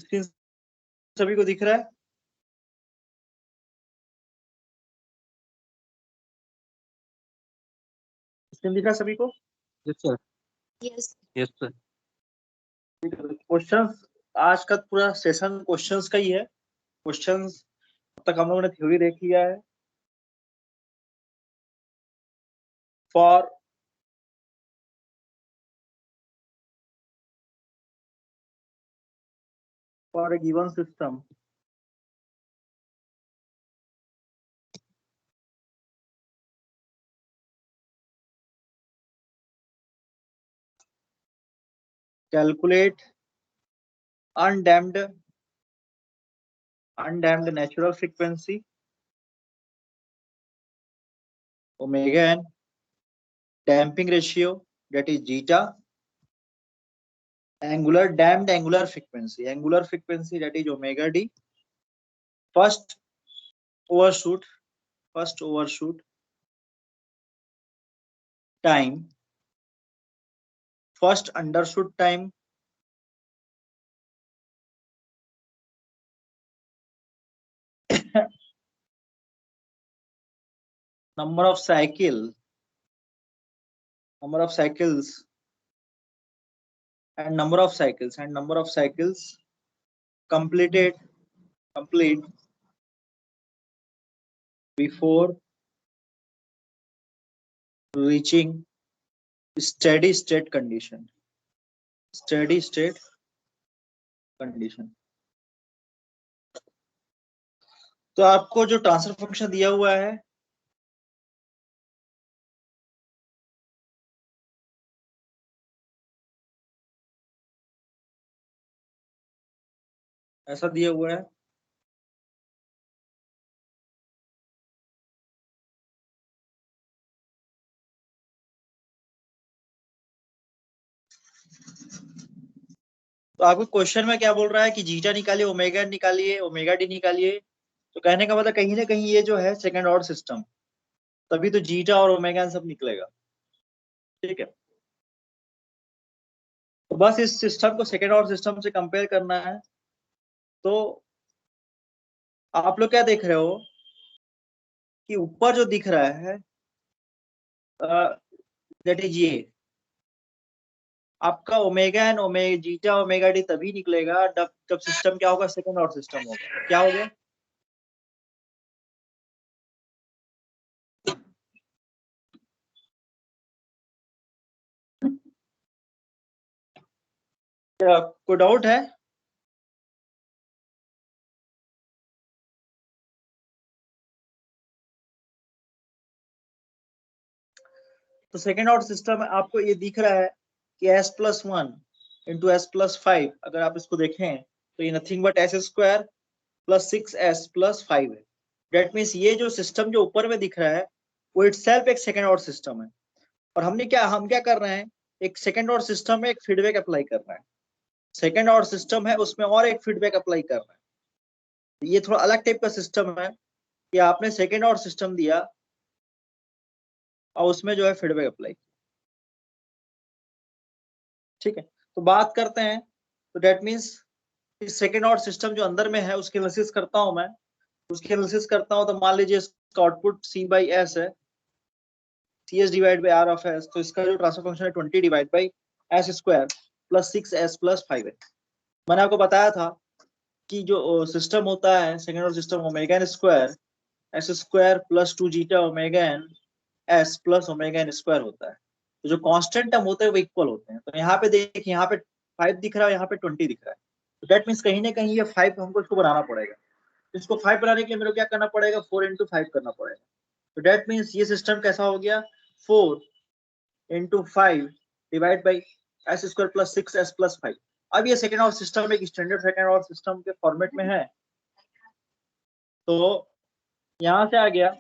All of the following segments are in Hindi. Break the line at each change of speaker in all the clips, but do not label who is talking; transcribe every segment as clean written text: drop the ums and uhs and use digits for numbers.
स्क्रीन सभी को दिख रहा है? स्क्रीन दिख रहा है सभी को?
Yes sir.
Yes
yes sir.
Questions आज का पूरा सेशन क्वेश्चंस का ही है। क्वेश्चंस अब तक हम लोगों ने थ्योरी देख लिया है। For a given system, calculate undamped natural frequency omega n, damping ratio that is zeta, damped angular frequency that is omega d, first overshoot time, first undershoot time, number of cycles and number of cycles complete before reaching steady state condition. तो आपको जो ट्रांसफर फंक्शन दिया हुआ है ऐसा दिया हुआ है, तो आपको क्वेश्चन में क्या बोल रहा है कि जीटा निकालिए, ओमेगा निकालिए, ओमेगा डी निकालिए। तो कहने का मतलब कहीं ना कहीं ये जो है सेकंड ऑर्डर सिस्टम, तभी तो जीटा और ओमेगा सब निकलेगा। ठीक है, तो बस इस सिस्टम को सेकंड ऑर्डर सिस्टम से कंपेयर करना है। तो आप लोग क्या देख रहे हो कि ऊपर जो दिख रहा है दैट इज ये आपका omega n zeta omega d तभी निकलेगा जब सिस्टम क्या होगा, सेकंड ऑर्डर सिस्टम होगा। क्या हो गया? क्या कोई डाउट है? तो सेकेंड ऑर्डर सिस्टम में आपको ये दिख रहा है कि s+1 इंटू s+5, अगर आप इसको देखें तो ये नथिंग बट s² + 6s+5 है। डेट मीन्स ये जो सिस्टम जो ऊपर में दिख रहा है वो इटसेल्फ एक सेकेंड ऑर्डर सिस्टम है। और हम क्या कर रहे हैं, एक सेकेंड ऑर्डर सिस्टम में एक फीडबैक अप्लाई कर रहे हैं। सेकेंड ऑर्डर सिस्टम है उसमें और एक फीडबैक अप्लाई कर रहे हैं। ये थोड़ा अलग टाइप का सिस्टम है कि आपने सेकेंड ऑर्डर सिस्टम दिया और उसमें जो है फीडबैक अप्लाई। ठीक है, तो बात करते हैं। तो that means second order system जो अंदर में है उसके एनालिसिस करता हूं मैं। तो मान लीजिए इसका आउटपुट C/S है, CS divide by R of S। तो इसका जो ट्रांसफर फंक्शन है 20 डिवाइड बाई S² + 6s+5 है। मैंने आपको बताया था कि जो सिस्टम होता है second order system omega N square S² + 2 zeta omega n S + omega N square होता है। तो जो कांस्टेंट टर्म होते हैं वो इक्वल होते हैं। तो यहाँ पे देखिए, यहाँ पे 5 दिख रहा है, यहाँ पे 20 दिख रहा है। तो दैट मीन्स कहीं ना कहीं ये 5 हमको इसको बनाना पड़ेगा। इसको 5 बनाने के लिए मेरे को क्या करना पड़ेगा, 4 × 5 करना पड़ेगा। तो दैट मीन्स ये सिस्टम कैसा हो गया, 4 × 5 डिवाइड बाई S² + 6s+5। अब ये सेकेंड ऑर्डर सिस्टम एक स्टैंडर्ड सेकेंड ऑर्डर सिस्टम के फॉर्मेट में है। तो यहां से आ गया,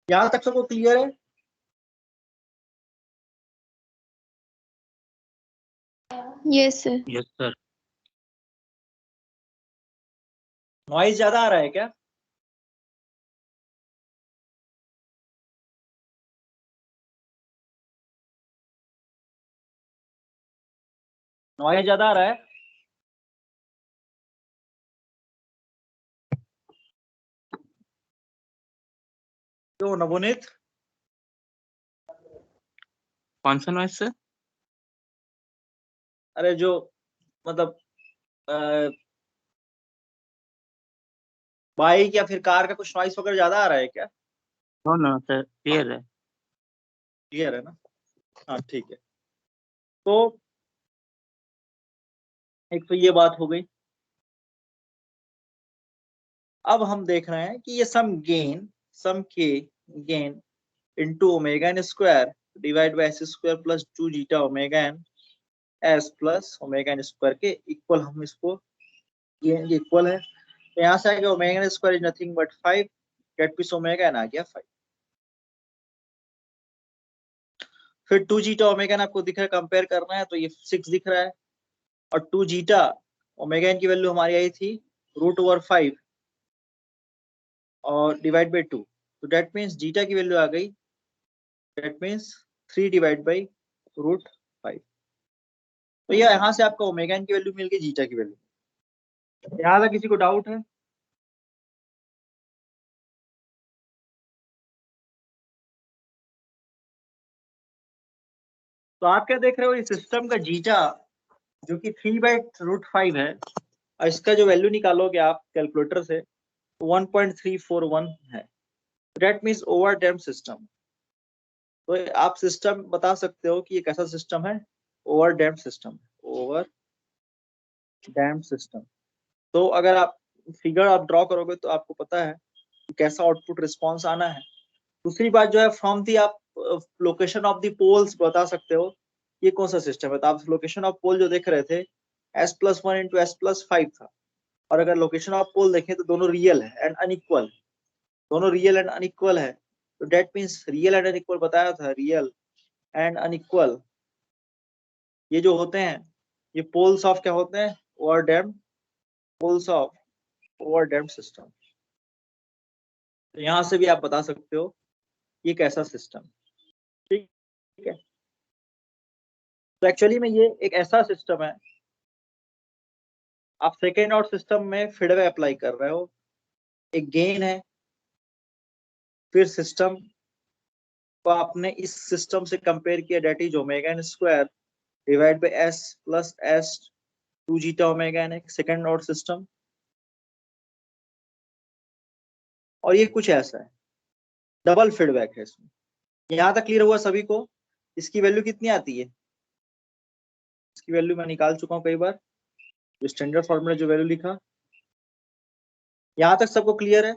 यहां तक सबको क्लियर है?
Yes sir.
Yes sir.
Noise ज्यादा आ रहा है क्या? नॉइज ज्यादा आ रहा है? क्यों नवोनीत?
कौन सा नॉइस सर?
अरे जो मतलब बाइक या फिर कार का कुछ नॉइस वगैरह ज्यादा आ रहा है क्या?
नो नो सर, क्लियर है।
क्लियर है ना? हाँ ठीक है। तो एक तो ये बात हो गई। अब हम देख रहे हैं कि ये सम के gain into omega N square divide by S square plus 2 zeta omega N S plus omega N square के इक्वल हम इसको ये इक्वल है। तो यहाँ से आगे omega N square is nothing but 5, that means omega N आ गया 5। फिर 2 जीटा ओमेगा एन आपको दिख रहा है, कंपेयर करना है तो ये 6 दिख रहा है, और 2 जीटा ओमेगा एन की वैल्यू हमारी आई थी √5 और डिवाइड बाई 2, तो डेट मीन्स जीटा की वैल्यू आ गई, डेट मीन्स 3 डिवाइड बाई √5। तो ये यहाँ से आपका ओमेगा एन की वैल्यू मिल गई, जीटा की वैल्यू। यहाँ तक किसी को डाउट है? तो आप क्या देख रहे हो, इस सिस्टम का जीटा जो कि 3/√5 है, और इसका जो वैल्यू निकालोगे आप कैलकुलेटर से 1.341 है, that means over damp system. तो आप सिस्टम बता सकते हो कि ये कैसा सिस्टम है, over damp system, over damp system. तो अगर आप फिगर आप ड्रॉ करोगे तो आपको पता है कि कैसा आउटपुट रिस्पॉन्स आना है। दूसरी बात जो है, फ्रॉम दी आप लोकेशन ऑफ द पोल्स बता सकते हो ये कौन सा सिस्टम है। तो आप लोकेशन ऑफ पोल जो देख रहे थे S+1 इंटू S+5 था, और अगर लोकेशन ऑफ पोल देखें तो दोनों रियल है एंड अनइक्वल, दोनों रियल एंड अनइक्वल है। तो that means real and unequal बताया था, रियल एंड अनइक्वल ये जो होते हैं ये पोल्स ऑफ क्या होते हैं, over damp, poles of over damp system. तो यहां से भी आप बता सकते हो ये कैसा सिस्टम, ठीक है। तो एक्चुअली में ये एक ऐसा सिस्टम है, आप सेकेंड ऑर्डर सिस्टम में फीडबैक अप्लाई कर रहे हो, एक गेन है, फिर सिस्टम को आपने इस सिस्टम से कंपेयर किया, that is omega N square divide by s plus s 2 zeta omega n, second order system. और ये कुछ ऐसा है, डबल फीडबैक है इसमें। यहाँ तक क्लियर हुआ सभी को? इसकी वैल्यू कितनी आती है, इसकी वैल्यू मैं निकाल चुका हूँ कई बार, जो स्टैंडर्ड फॉर्मूला जो वैल्यू लिखा, यहाँ तक सबको क्लियर है?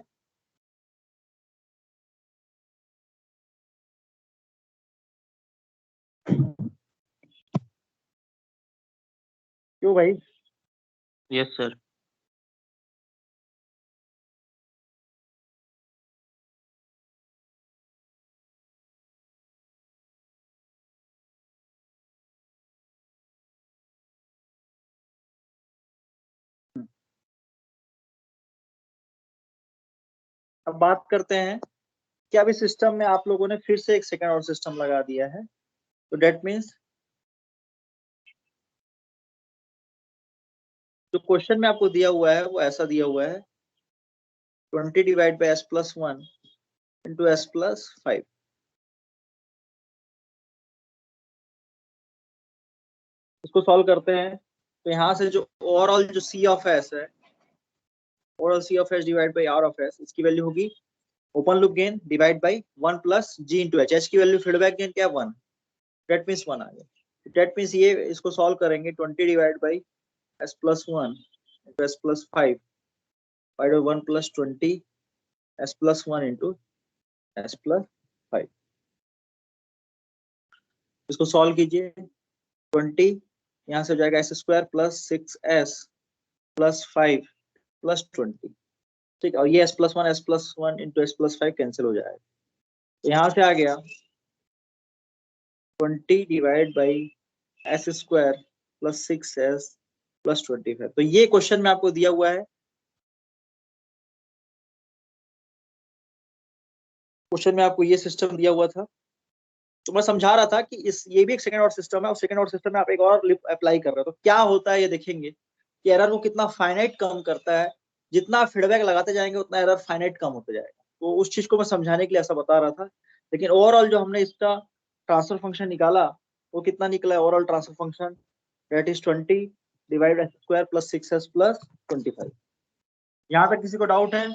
क्यों भाई?
Yes sir.
अब बात करते हैं कि अब इस सिस्टम में आप लोगों ने फिर से एक सेकेंड ऑर्डर सिस्टम लगा दिया है, तो डेट मीन्स जो क्वेश्चन में आपको दिया हुआ है वो ऐसा दिया हुआ है 20 divide by S+1 into S+5। इसको सॉल्व करते हैं तो यहाँ से जो ओवरऑल जो C ऑफ S है, overall C of S divide by R of S, इसकी वैल्यू होगी open loop gain divide by 1 plus G into H की वैल्यू फीडबैक गेन क्या 1, डेट मीन्स 1 आ गया। डेट मीन्स ये इसको सॉल्व करेंगे 20 divide by S+1 into S+5 by 1 plus 20 S+1 into S+5। इसको सॉल्व कीजिए, 20 यहाँ से हो जाएगा S square plus 6S plus 5 plus 20, ठीक है। और ये S+1 इंटू S+5 कैंसिल हो जाएगा, तो यहाँ से आ गया 20 divide by S square plus 6S plus 25। तो ये क्वेश्चन में आपको दिया हुआ है, क्वेश्चन में आपको ये सिस्टम दिया हुआ था। तो मैं समझा रहा था कि इस ये भी एक सेकंड ऑर्डर सिस्टम है, और सेकंड ऑर्डर सिस्टम में आप एक और अप्लाई कर रहे हो तो क्या होता है ये देखेंगे कि एरर को कितना फाइनाइट कम करता है। जितना फीडबैक लगाते जाएंगे उतना एरर फाइनाइट कम होता जाएगा। तो उस चीज को मैं समझाने के लिए ऐसा बता रहा था। लेकिन ओवरऑल जो हमने इसका ट्रांसफर फंक्शन निकाला वो कितना निकला है overall transfer function, that is 20 divide x square plus 6s plus 25। यहाँ तक किसी को डाउट है?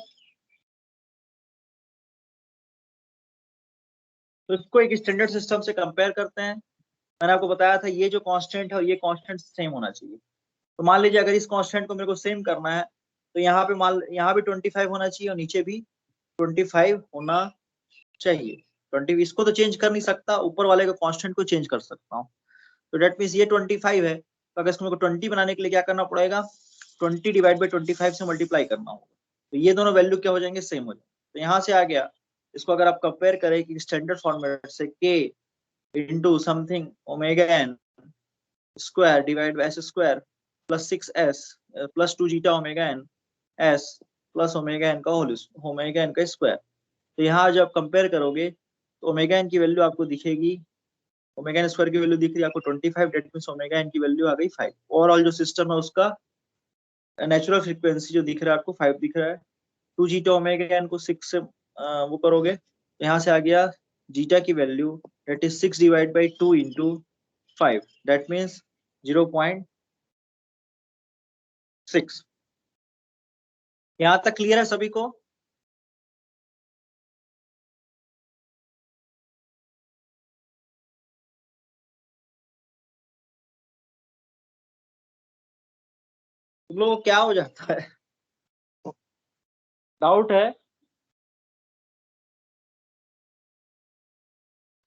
तो इसको एक स्टैंडर्ड सिस्टम से कंपेयर करते हैं। मैंने आपको बताया था ये जो कांस्टेंट है और ये कांस्टेंट सेम होना चाहिए। तो मान लीजिए अगर इस कांस्टेंट को मेरे को सेम करना है तो यहाँ पे यहाँ भी 25 होना चाहिए और नीचे भी 25 होना चाहिए। 20 इसको तो चेंज कर नहीं सकता, ऊपर वाले का कांस्टेंट को चेंज कर सकता हूँ। तो डेट मीन्स ये 25 है, तो अगर इसको मेरे को 20 बनाने के लिए क्या करना पड़ेगा, 20 डिवाइड बाई 25 से मल्टीप्लाई करना होगा। तो ये दोनों वैल्यू क्या हो जाएंगे, सेम हो जाएंगे। तो यहाँ से आ गया, इसको अगर आप कंपेयर करें कि स्टैंडर्ड फॉर्मेट से k into something omega n square divide by S square plus 6s plus 2 zeta omega n s plus omega n का होल ओमेगा n का स्क्वायर। तो यहाँ जब कंपेयर करोगे तो ओमेगा n की वैल्यू आपको दिखेगी, ओमेगा n स्क्वायर की वैल्यू दिख रही है आपको 25, डेट मींस ओमेगा n की वैल्यू आ गई 5। ओवरऑल जो सिस्टम है उसका नेचुरल फ्रीक्वेंसी जो दिख रहा है आपको 5 दिख रहा है। 2 जीटा ओमेगा n को 6 से वो करोगे तो यहाँ से आ गया जीटा की value that is 6 divide by 2 into 5, that means 0.6। यहाँ तक क्लियर है सभी को? तुम लोगों को क्या हो जाता है, डाउट है?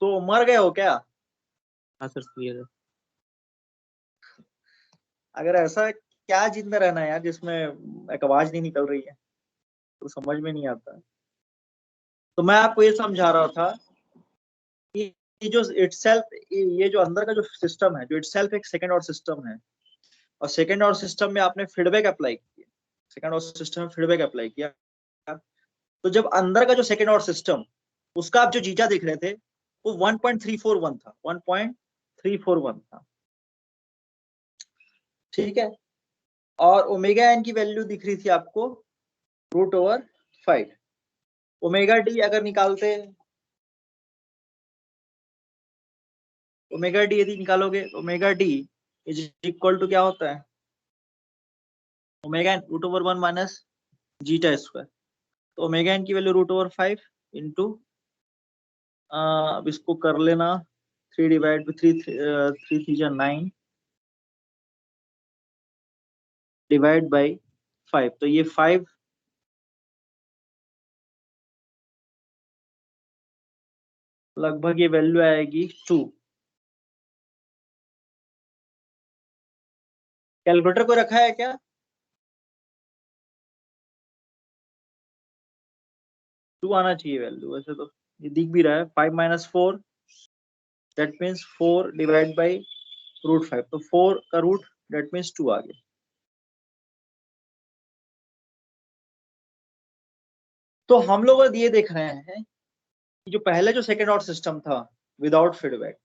तो मर गए हो क्या?
हाँ सर क्लियर है।
अगर ऐसा क्या जिंदा रहना है यार जिसमें एक आवाज नहीं निकल रही है, तो समझ में नहीं आता। तो मैं आपको ये समझा रहा था कि ये जो इटसेल्फ, ये जो अंदर का जो सिस्टम है, जो इटसेल्फ एक सेकंड ऑर्डर सिस्टम है, और सेकंड ऑर्डर सिस्टम में आपने फीडबैक अप्लाई किया, सेकंड ऑर्डर सिस्टम में फीडबैक अप्लाई किया, तो जब अंदर का जो सेकंड ऑर्डर सिस्टम उसका आप जो जीटा देख रहे थे वो 1.341 था, 1.341 था, ठीक है। और ओमेगा एन की वैल्यू दिख रही थी आपको √5। ओमेगा डी अगर निकालते, ओमेगा डी यदि निकालोगे, omega d is equal to क्या होता है, omega n √1 minus zeta square. तो ओमेगा एन की वैल्यू √5 इंटू, अब इसको कर लेना 3 डिवाइड बाई 3 9 डिवाइड बाई 5, तो ये 5 लगभग ये वैल्यू आएगी 2। कैलकुलेटर को रखा है क्या? टू आना चाहिए वैल्यू, वैसे तो ये दिख भी रहा है 5 minus 4, that means 4 divide by √5, तो 4 का रूट दैट मीन्स 2 आ गया। तो हम लोग ये देख रहे हैं कि जो पहले जो सेकेंड ऑर्डर सिस्टम था विदाउट फीडबैक,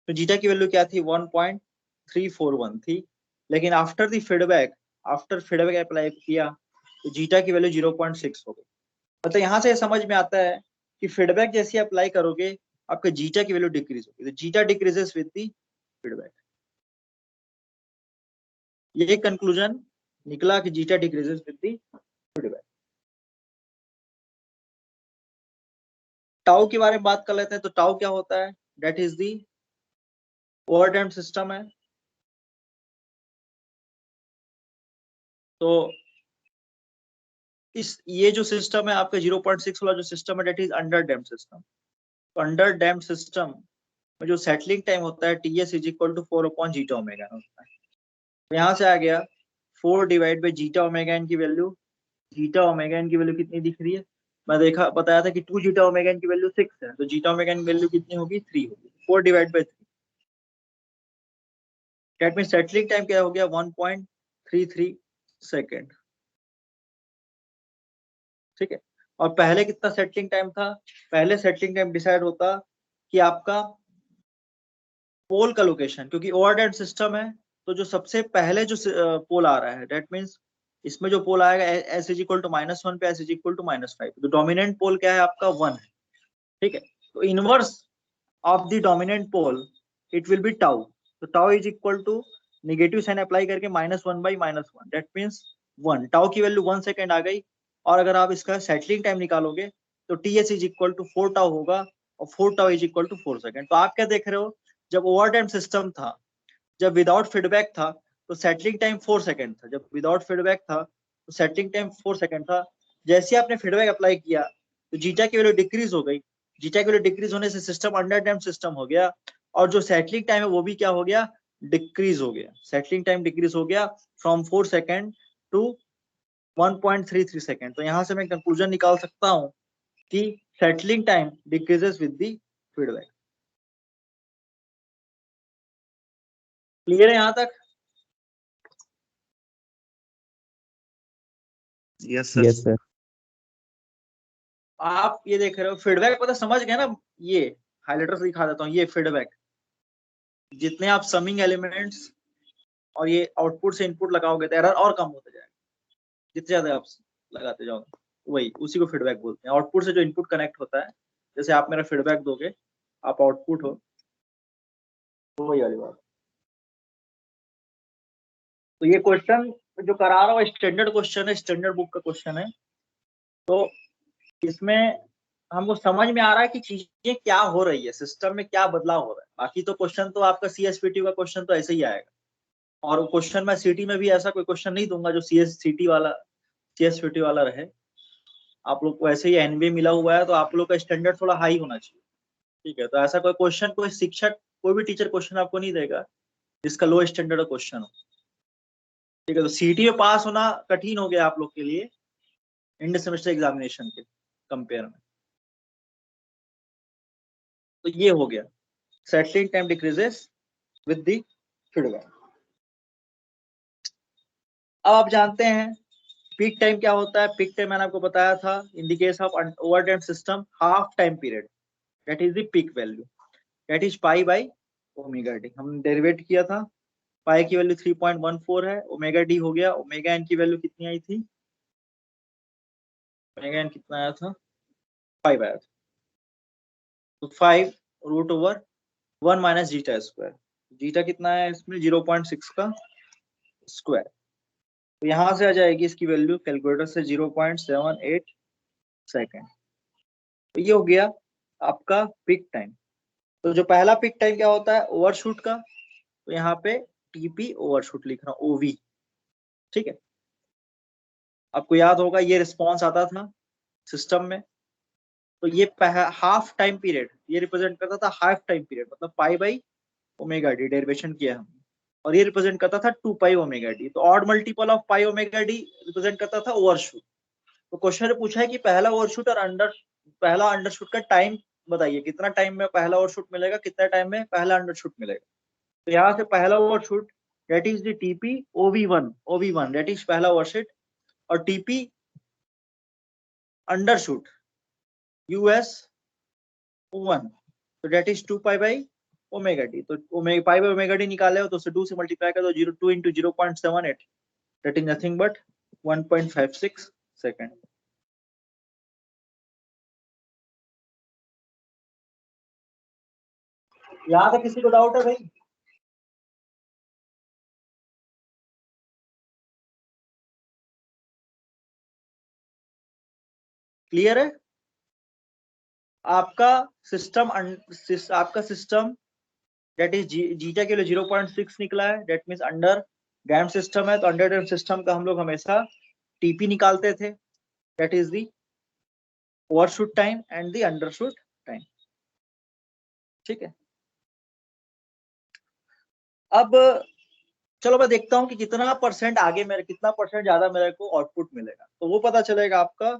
तो जीटा की वैल्यू क्या थी, 1.341 थी। लेकिन after the feedback, after feedback apply किया तो जीटा की वैल्यू 0.6 हो गई। मतलब यहाँ से समझ में आता है कि फीडबैक जैसे अप्लाई करोगे आपका जीटा की वैल्यू डिक्रीज होगी, तो zeta decreases with the feedback. ये कंक्लूजन निकला कि zeta decreases with the feedback. Tau के बारे में बात कर लेते हैं। तो टाउ क्या होता है, दैट इज दी ओवरडैम्प्ड सिस्टम है। तो ये जो सिस्टम है आपका 0.6 वाला जो सिस्टम है that is under damped system. तो अंडर डैम्प्ड सिस्टम में जो सेटलिंग टाइम होता है TS इज इक्वल टू 4/जीटा ओमेगा होता है। तो यहाँ से आ गया 4 divide by zeta omega N की वैल्यू, जीटा ओमेगा एन की वैल्यू कितनी दिख रही है, मैं बताया था कि 2 जीटा ओमेगा एन की वैल्यू 6 है, तो जीटा ओमेगा एन की वैल्यू कितनी होगी, 3 होगी। 4 divide by 3, that means settling time क्या हो गया, 1.33 सेकेंड, ठीक है। और पहले कितना सेटलिंग टाइम था, पहले सेटलिंग टाइम डिसाइड होता कि आपका पोल का लोकेशन, क्योंकि ओवरडेड सिस्टम है तो जो सबसे पहले जो पोल आ रहा है दैट मींस इसमें जो पोल आएगा एस इज इक्वल टू -1 पे एस इज इक्वल टू -5, तो डोमिनेंट पोल क्या है आपका 1 है, ठीक है। तो inverse of the dominant pole it will be tau, तो tau is equal to negative sign apply करके -1/-1, दैट मींस 1, टाउ की वैल्यू 1 सेकेंड आ गई। और अगर आप इसका सेटलिंग टाइम निकालोगे तो ts is equal to 4 tau होगा, और 4 tau is equal to 4 second. तो आप क्या देख रहे हो, जब ओवर टाइम सिस्टम था, जब विदाउट फीडबैक था तो सेटलिंग टाइम 4 सेकेंड था, जब विदाउट फीडबैक था तो सेटलिंग टाइम 4 सेकेंड था। जैसे आपने फीडबैक अप्लाई किया तो जीटा की वैल्यू डिक्रीज हो गई, जीटा की वैल्यू डिक्रीज होने से सिस्टम अंडर डैम्प्ड सिस्टम हो गया, और जो सेटलिंग टाइम है वो भी क्या हो गया, डिक्रीज हो गया। सेटलिंग टाइम डिक्रीज हो गया फ्रॉम 4 सेकेंड टू 1.33 सेकेंड। तो यहां से मैं कंक्लूजन निकाल सकता हूं कि settling time decreases with the feedback. Clear है यहां तक?
Yes sir.
आप ये देख रहे हो फीडबैक, पता समझ गए ना, ये हाइलाइटर से दिखा देता हूँ, ये फीडबैक, जितने आप समिंग एलिमेंट्स और ये आउटपुट से इनपुट लगाओगे तो एरर और कम होता जाएगा, जितने ज्यादा आप लगाते जाओगे, वही उसी को फीडबैक बोलते हैं। आउटपुट से जो इनपुट कनेक्ट होता है, जैसे आप मेरा फीडबैक दोगे, आप आउटपुट हो, तो वही वाली बात। तो ये क्वेश्चन जो करा रहा हूँ स्टैंडर्ड क्वेश्चन है, स्टैंडर्ड बुक का क्वेश्चन है। तो इसमें हमको समझ में आ रहा है कि चीजें क्या हो रही है, सिस्टम में क्या बदलाव हो रहा है। बाकी तो क्वेश्चन तो आपका CSPT का क्वेश्चन तो ऐसे ही आएगा, और क्वेश्चन मैं सिटी में भी ऐसा कोई क्वेश्चन नहीं दूंगा जो CSCT वाला CSPT वाला रहे। आप लोग को ऐसे ही NBA मिला हुआ है, तो आप लोग का स्टैंडर्ड थोड़ा हाई होना चाहिए, ठीक है। तो ऐसा कोई क्वेश्चन कोई शिक्षक कोई भी टीचर क्वेश्चन आपको नहीं देगा जिसका लो स्टैंडर्ड क्वेश्चन हो, ठीक है। तो CT में पास होना कठिन हो गया आप लोग के लिए एंड सेमेस्टर एग्जामिनेशन के कंपेयर में। तो ये हो गया settling time decreases with the feedback. अब आप जानते हैं पीक टाइम क्या होता है। पीक टाइम मैंने आपको बताया था, in the case of over damped system half time period, that is the peak value, that is pi by omega D. हम डेरिवेट किया था, पाई की वैल्यू 3.14 है, ओमेगा डी हो गया, ओमेगा एन की वैल्यू कितनी आई थी, ओमेगा एन कितना आया था, 5 आया था। तो 5√1 माइनस जीटा स्क्वायर, जीटा कितना है इसमें 0.6 का स्क्वायर। तो यहां से आ जाएगी इसकी वैल्यू कैलकुलेटर से 0.78 सेकेंड। तो ये हो गया आपका पिक टाइम। तो जो पहला पिक टाइम क्या होता है, ओवरशूट का, तो यहाँ पे टीपी ओवरशूट लिख रहा हूँ, ओवी, ठीक है। आपको याद होगा ये रिस्पॉन्स आता था सिस्टम में, तो ये हाफ टाइम पीरियड ये रिप्रेजेंट करता था, हाफ टाइम पीरियड मतलब पाई बाई ओमेगा डी डेरिवेशन किया हमने, और ये रिप्रेजेंट करता था 2 पाई ओमेगा डी। तो odd multiple of pi omega D represent करता था ओवरशूट। तो क्वेश्चन ने पूछा है कि पहला ओवरशूट और पहला अंडरशूट का टाइम बताइए, कितना टाइम में पहला ओवरशूट मिलेगा, कितना टाइम में पहला अंडरशूट मिलेगा। तो यहाँ से पहला overshoot that is the TP ओवी1 दैट इज पहला ओवरशूट, और टीपी अंडरशूट US1, तो that is 2 pi by omega D. तो पाई बाई ओमेगा डी निकाले हो तो उसे 2 से मल्टीप्लाई कर दो, 2 into 0.78, that is nothing but 1.56 second. यहाँ तक किसी को डाउट है भाई? क्लियर है? आपका सिस्टम दैट इज जीटा के लिए 0.6 निकला है, that means under damped system है। तो अंडर डैम्प्ड सिस्टम का हम लोग हमेशा टीपी निकालते थे, that is the overshoot time and the undershoot time, ठीक है। अब चलो मैं देखता हूँ कि कितना परसेंट आगे मेरे, कितना परसेंट ज्यादा मेरे को आउटपुट मिलेगा, तो वो पता चलेगा आपका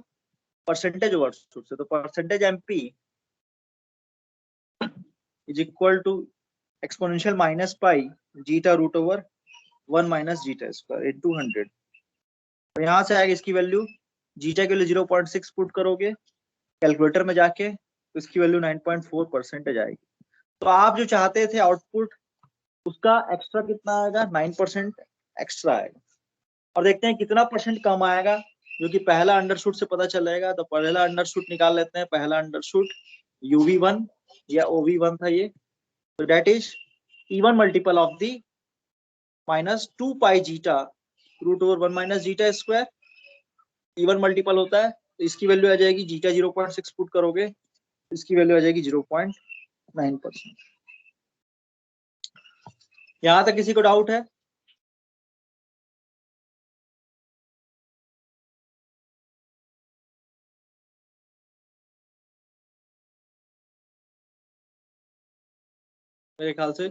परसेंटेज ओवरशूट से। तो percentage MP is equal to exponential minus pi zeta √1 minus zeta square into 100। तो यहाँ से आएगा इसकी वैल्यू, जीटा के लिए 0.6 पुट करोगे कैलकुलेटर में जाके, तो इसकी वैल्यू 9.4% आएगी। तो आप जो चाहते थे आउटपुट, उसका एक्स्ट्रा कितना आएगा, 9% एक्स्ट्रा आएगा। और देखते हैं कितना परसेंट कम आएगा, जो कि पहला अंडरशूट से पता चलेगा। तो पहला अंडरशूट निकाल लेते हैं। पहला अंडरशूट UV1 या OV1 था ये, तो that is even multiple of the -2 pi zeta √1 minus zeta square. Even multiple होता है, तो इसकी वैल्यू आ जाएगी जीटा 0.6 पुट करोगे, इसकी वैल्यू आ जाएगी 0.9%। यहां तक किसी को डाउट है? मेरे ख्याल से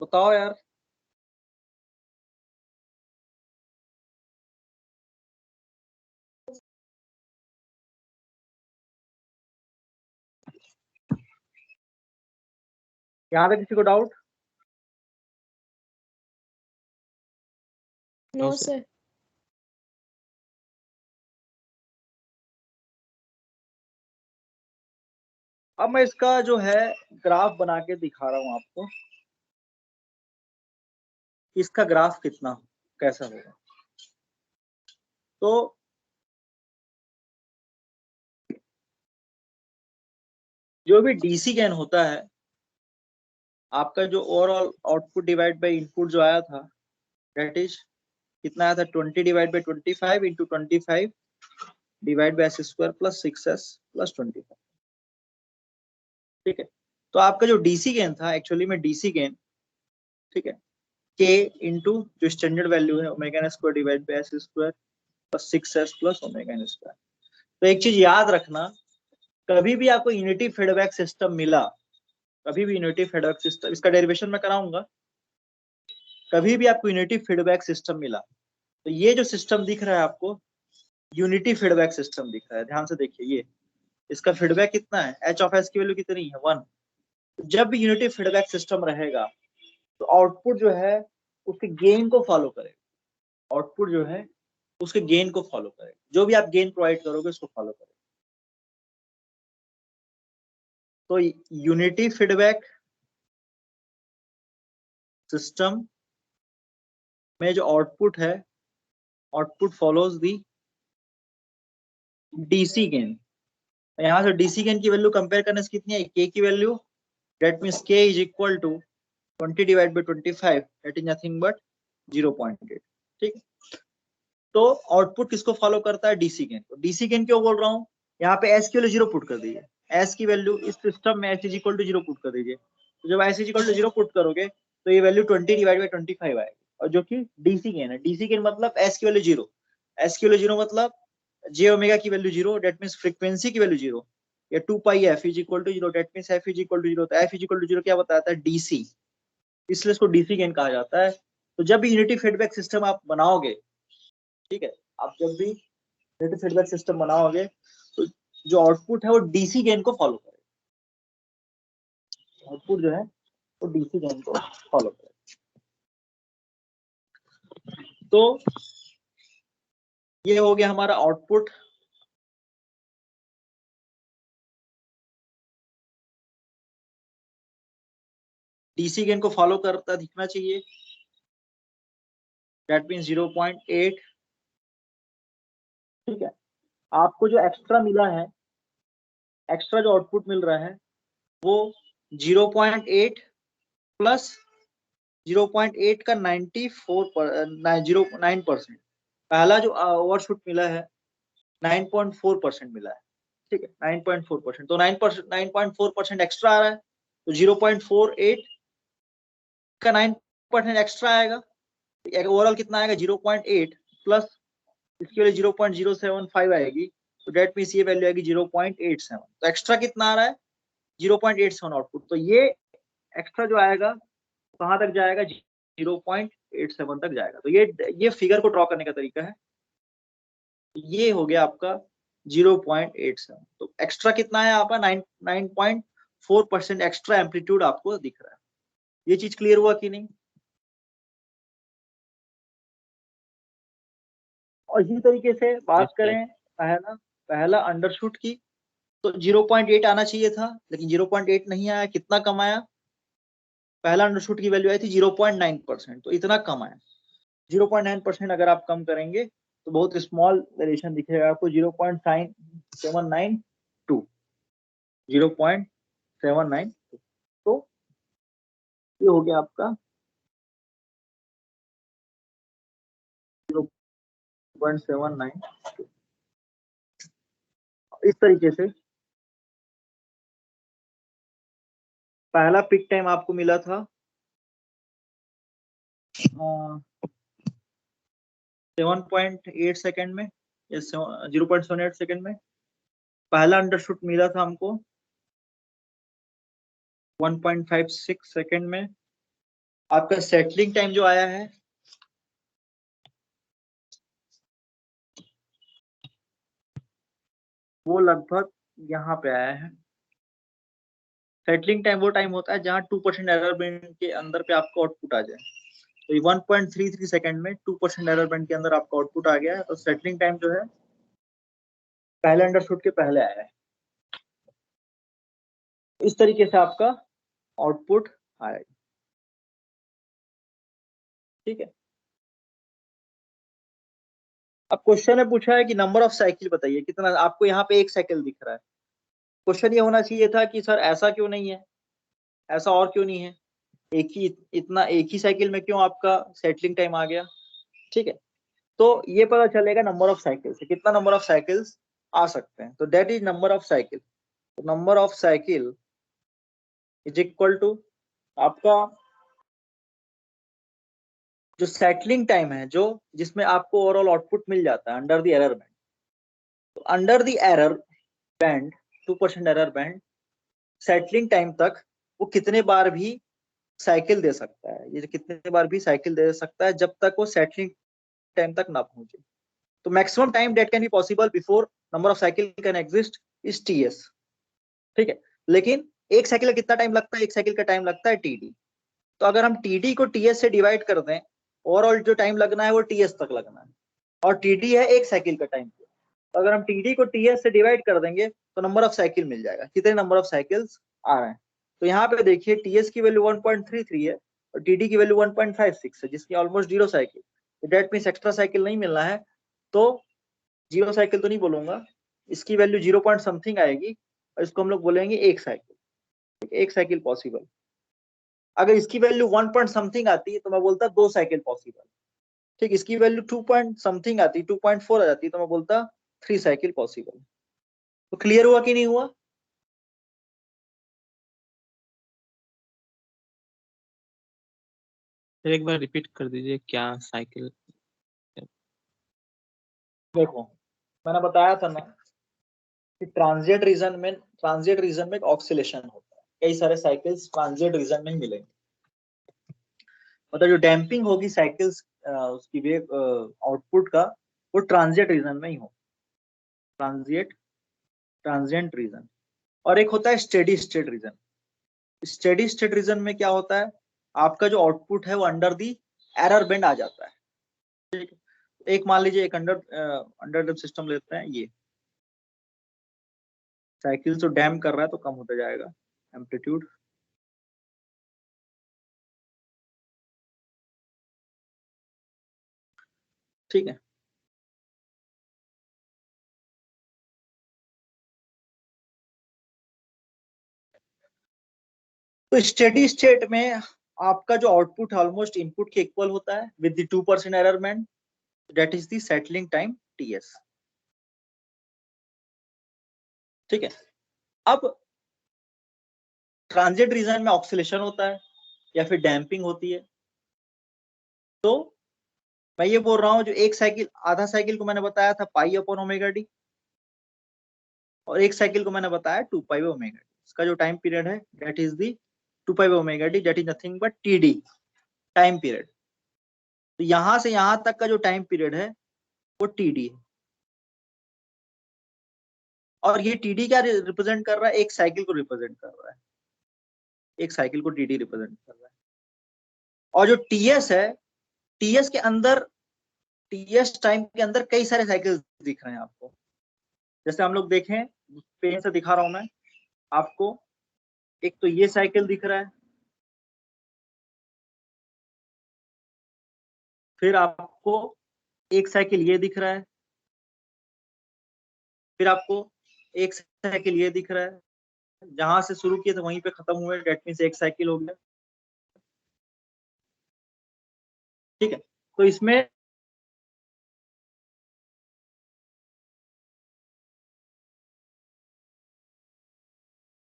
बताओ यार। यहाँ तक किसी को डाउट?
No sir.
अब मैं इसका जो है ग्राफ बना के दिखा रहा हूं आपको, इसका ग्राफ कितना कैसा होगा। तो जो भी डीसी गेन होता है, आपका जो overall output divide by input जो आया था, दैट इज कितना आया था, 20 divide by 25 into 25 divide by s² plus 6s plus 25। ठीक है, तो आपका जो डीसी गेन था, एक्चुअली में डीसी गेन, ठीक है, k इंटू जो स्टैंडर्ड वैल्यू है omega n square divide by s² plus 6s plus omega n square. तो एक चीज याद रखना, कभी भी आपको यूनिटी फीडबैक सिस्टम मिला, कभी भी यूनिटी फीडबैक सिस्टम, इसका डेरिवेशन मैं कराऊंगा, कभी भी आपको यूनिटी फीडबैक सिस्टम मिला, तो ये जो सिस्टम दिख रहा है आपको, यूनिटी फीडबैक सिस्टम दिख रहा है, ध्यान से देखिए। ये इसका फीडबैक कितना है, h(s) की वैल्यू कितनी है, 1। जब भी यूनिटी फीडबैक सिस्टम रहेगा, तो आउटपुट जो है उसके गेन को फॉलो करेगा। आउटपुट जो है उसके गेन को फॉलो करेगा, जो भी आप गेन प्रोवाइड करोगे उसको फॉलो करेगा। तो यूनिटी फीडबैक सिस्टम में जो आउटपुट है, output follows the DC gain. यहाँ से डीसी गेन की वैल्यू कंपेयर करने से कितनी है, के की value, that means K is equal to 20 divide by 25, that is nothing but 0.8। ठीक, तो आउटपुट किसको फॉलो करता है, डीसी गेन को। डीसी गेन क्यों बोल रहा हूँ, यहाँ पे एस की वैल्यू 0 पुट कर दीजिए, एस की वैल्यू इस सिस्टम में s is equal to 0 put कर दीजिए। तो जब s is equal to 0 put करोगे, तो ये वैल्यू 20 डिवाइड बाय 25 आएगी, और जो कि डीसी गेन है। डीसी गेन मतलब एस की वैल्यू 0, एस की वैल्यू 0 मतलब जे ओमेगा की वैल्यू 0, दैट मींस फ्रीक्वेंसी की वैल्यू 0, या 2 pi F is equal to 0, that means F is equal to 0। तो एफ इज इक्वल टू 0 क्या बताता है, डीसी, इसलिए इसको डीसी गेन कहा जाता है। तो जब भी यूनिटी फीडबैक सिस्टम आप बनाओगे, ठीक है, आप जब भी यूनिटी फीडबैक सिस्टम बनाओगे, तो जो आउटपुट है वो डीसी गेन को फॉलो करेगा। आउटपुट जो है वो डीसी गेन को फॉलो करेगा। तो ये हो गया हमारा आउटपुट। डीसी गेन को फॉलो करता दिखना चाहिए, दैट मींस 0.8। ठीक है, आपको जो एक्स्ट्रा मिला है, एक्स्ट्रा जो आउटपुट मिल रहा है वो 0.8 प्लस 0.8 का 0.9%। पहला जो ओवरशूट मिला है 9.4% मिला है। ठीक है, 9.4%, तो 9.4% एक्स्ट्रा आ रहा है, तो 0.48 का 9% एक्स्ट्रा आएगा, ओवरऑल कितना आएगा 0.8 प्लस इसकी वैल्यू 0.075 आएगी, तो डेट मींस ये वैल्यू आएगी 0.87। तो एक्स्ट्रा कितना आ रहा है, 0.87 आउटपुट। तो ये एक्स्ट्रा जो आएगा कहां तक जाएगा, 0.87 तक जाएगा। तो ये फिगर को ड्रॉ करने का तरीका है। ये हो गया आपका 0.87। तो एक्स्ट्रा कितना है आपका 9.4% एक्स्ट्रा एम्पलीट्यूड आपको दिख रहा है। ये चीज क्लियर हुआ कि नहीं। और इसी तरीके से बात करें पहला अंडरशूट की, तो 0.8 आना चाहिए था, लेकिन 0.8 नहीं आया। कितना कम आया, पहला अंडरशूट की वैल्यू आई थी 0.9%, तो इतना कम आया। 0.9% अगर आप कम करेंगे तो बहुत स्मॉल वेरिएशन दिखेगा आपको, 0.792, 0.792। तो ये हो गया आपका 0.792। इस तरीके से पहला पिक टाइम आपको मिला था 7.8 सेकेंड में या 0.78 सेकेंड में। पहला अंडरशूट मिला था हमको 1.56 सेकेंड में। आपका सेटलिंग टाइम जो आया है वो लगभग यहाँ पे आया है। सेटलिंग टाइम वो टाइम होता है जहाँ 2% एरर बैंड के अंदर पे आपका आउटपुट आ जाए। तो 1.33 सेकेंड में 2% एरर बैंड के अंदर आपका आउटपुट आ गया है, तो सेटलिंग टाइम जो है पहले अंडरशूट के पहले आया है। इस तरीके से आपका आउटपुट आएगा। ठीक है, अब क्वेश्चन में पूछा है कि नंबर ऑफ साइकिल बताइए कितना। आपको यहाँ पे एक साइकिल दिख रहा है। क्वेश्चन ये होना चाहिए था कि सर ऐसा क्यों नहीं है, ऐसा और क्यों नहीं है, एक ही साइकिल में क्यों आपका सेटलिंग टाइम आ गया। ठीक है, तो ये पता चलेगा नंबर ऑफ साइकिल से, कितना नंबर ऑफ साइकिल्स आ सकते हैं। तो that is number of cycle. तो number of cycle is equal to आपका जो सेटलिंग टाइम है, जो जिसमें आपको ओवरऑल आउटपुट मिल जाता है अंडर द एरर बैंड। तो under the error band 2% error band settling time तक वो कितने बार भी साइकिल दे सकता है, ये कितने बार भी साइकिल दे सकता है जब तक वो सेटलिंग टाइम तक ना पहुंचे। तो maximum time that can be possible before number of cycle can exist is TS. ठीक है, लेकिन एक साइकिल का कितना टाइम लगता है, एक साइकिल का टाइम लगता है टीडी। तो अगर हम टीडी को टीएस से डिवाइड कर दें, ओवरऑल जो टाइम लगना है वो टीएस तक लगना है, और टीडी है एक साइकिल का टाइम। तो अगर हम टीडी को टीएस से डिवाइड कर देंगे तो नंबर ऑफ साइकिल मिल जाएगा, कितने नंबर ऑफ साइकिल्स आ रहे हैं। तो यहाँ पे देखिए टीएस की वैल्यू 1.33 है और टीडी की वैल्यू 1.56 है, जिसकी ऑलमोस्ट जीरो साइकिल। तो डेट मीन्स एक्स्ट्रा साइकिल नहीं मिलना है। तो जीरो साइकिल तो नहीं बोलूंगा, इसकी वैल्यू 0 पॉइंट समथिंग आएगी और इसको हम लोग बोलेंगे एक साइकिल। एक साइकिल पॉसिबल। अगर इसकी वैल्यू 1 पॉइंट समथिंग आती है तो मैं बोलता 2 साइकिल पॉसिबल। ठीक, इसकी वैल्यू 2 पॉइंट समथिंग आती, 2.4 आ जाती तो मैं बोलता 3 साइकिल पॉसिबल। तो क्लियर हुआ कि नहीं हुआ।
फिर एक बार रिपीट कर दीजिए क्या साइकिल।
देखो मैंने बताया था ना कि ट्रांजिएंट रीजन में एक ऑक्सीलेशन होता है, कई सारे साइकिल्स ट्रांजिएंट रीजन में ही मिलेंगे। मतलब जो डैम्पिंग होगी साइकिल्स उसकी वेव आउटपुट का, वो ट्रांजिएंट रीजन में ही हो, ट्रांजिएंट रीजन। और एक होता है steady state region. Steady state region में क्या होता है, आपका जो आउटपुट है वो अंडर दी एरर बैंड आ जाता है। ठीक है, एक मान लीजिए एक अंडर सिस्टम लेते हैं, ये साइकिल जो डैम कर रहा है तो कम होता जाएगा एम्पलीट्यूड। ठीक है, तो स्टेडी स्टेट में आपका जो आउटपुट ऑलमोस्ट इनपुट के इक्वल होता है with the 2% error band, that is the settling time TS. ठीक है, अब ट्रांजिएंट रीजन में ऑक्सीलेशन होता है या फिर डैम्पिंग होती है। तो मैं ये बोल रहा हूँ जो एक साइकिल, आधा साइकिल को मैंने बताया था पाई अपॉन ओमेगा डी, और एक साइकिल को मैंने बताया 2 पाई बाय ओमेगा डी। इसका जो टाइम पीरियड है that is the 2 pi by omega D, that is nothing but TD time period. तो यहां से यहां तक का जो टाइम पीरियड है वो टीडी है, और ये टीडी क्या रिप्रेजेंट कर रहा है, एक साइकिल को रिप्रेजेंट कर रहा है, एक साइकिल को टीडी रिप्रेजेंट कर रहा है। और जो टीएस है, टीएस के अंदर, टीएस टाइम के अंदर कई सारे साइकिल दिख रहे हैं आपको। जैसे हम लोग देखें, पेन से दिखा रहा हूं मैं आपको, एक तो ये साइकिल दिख रहा है, फिर आपको एक साइकिल ये दिख रहा है, फिर आपको एक साइकिल ये दिख रहा है, जहां से शुरू किए थे वहीं पे खत्म हुए, डेट मीन्स एक साइकिल हो गया। ठीक है, तो इसमें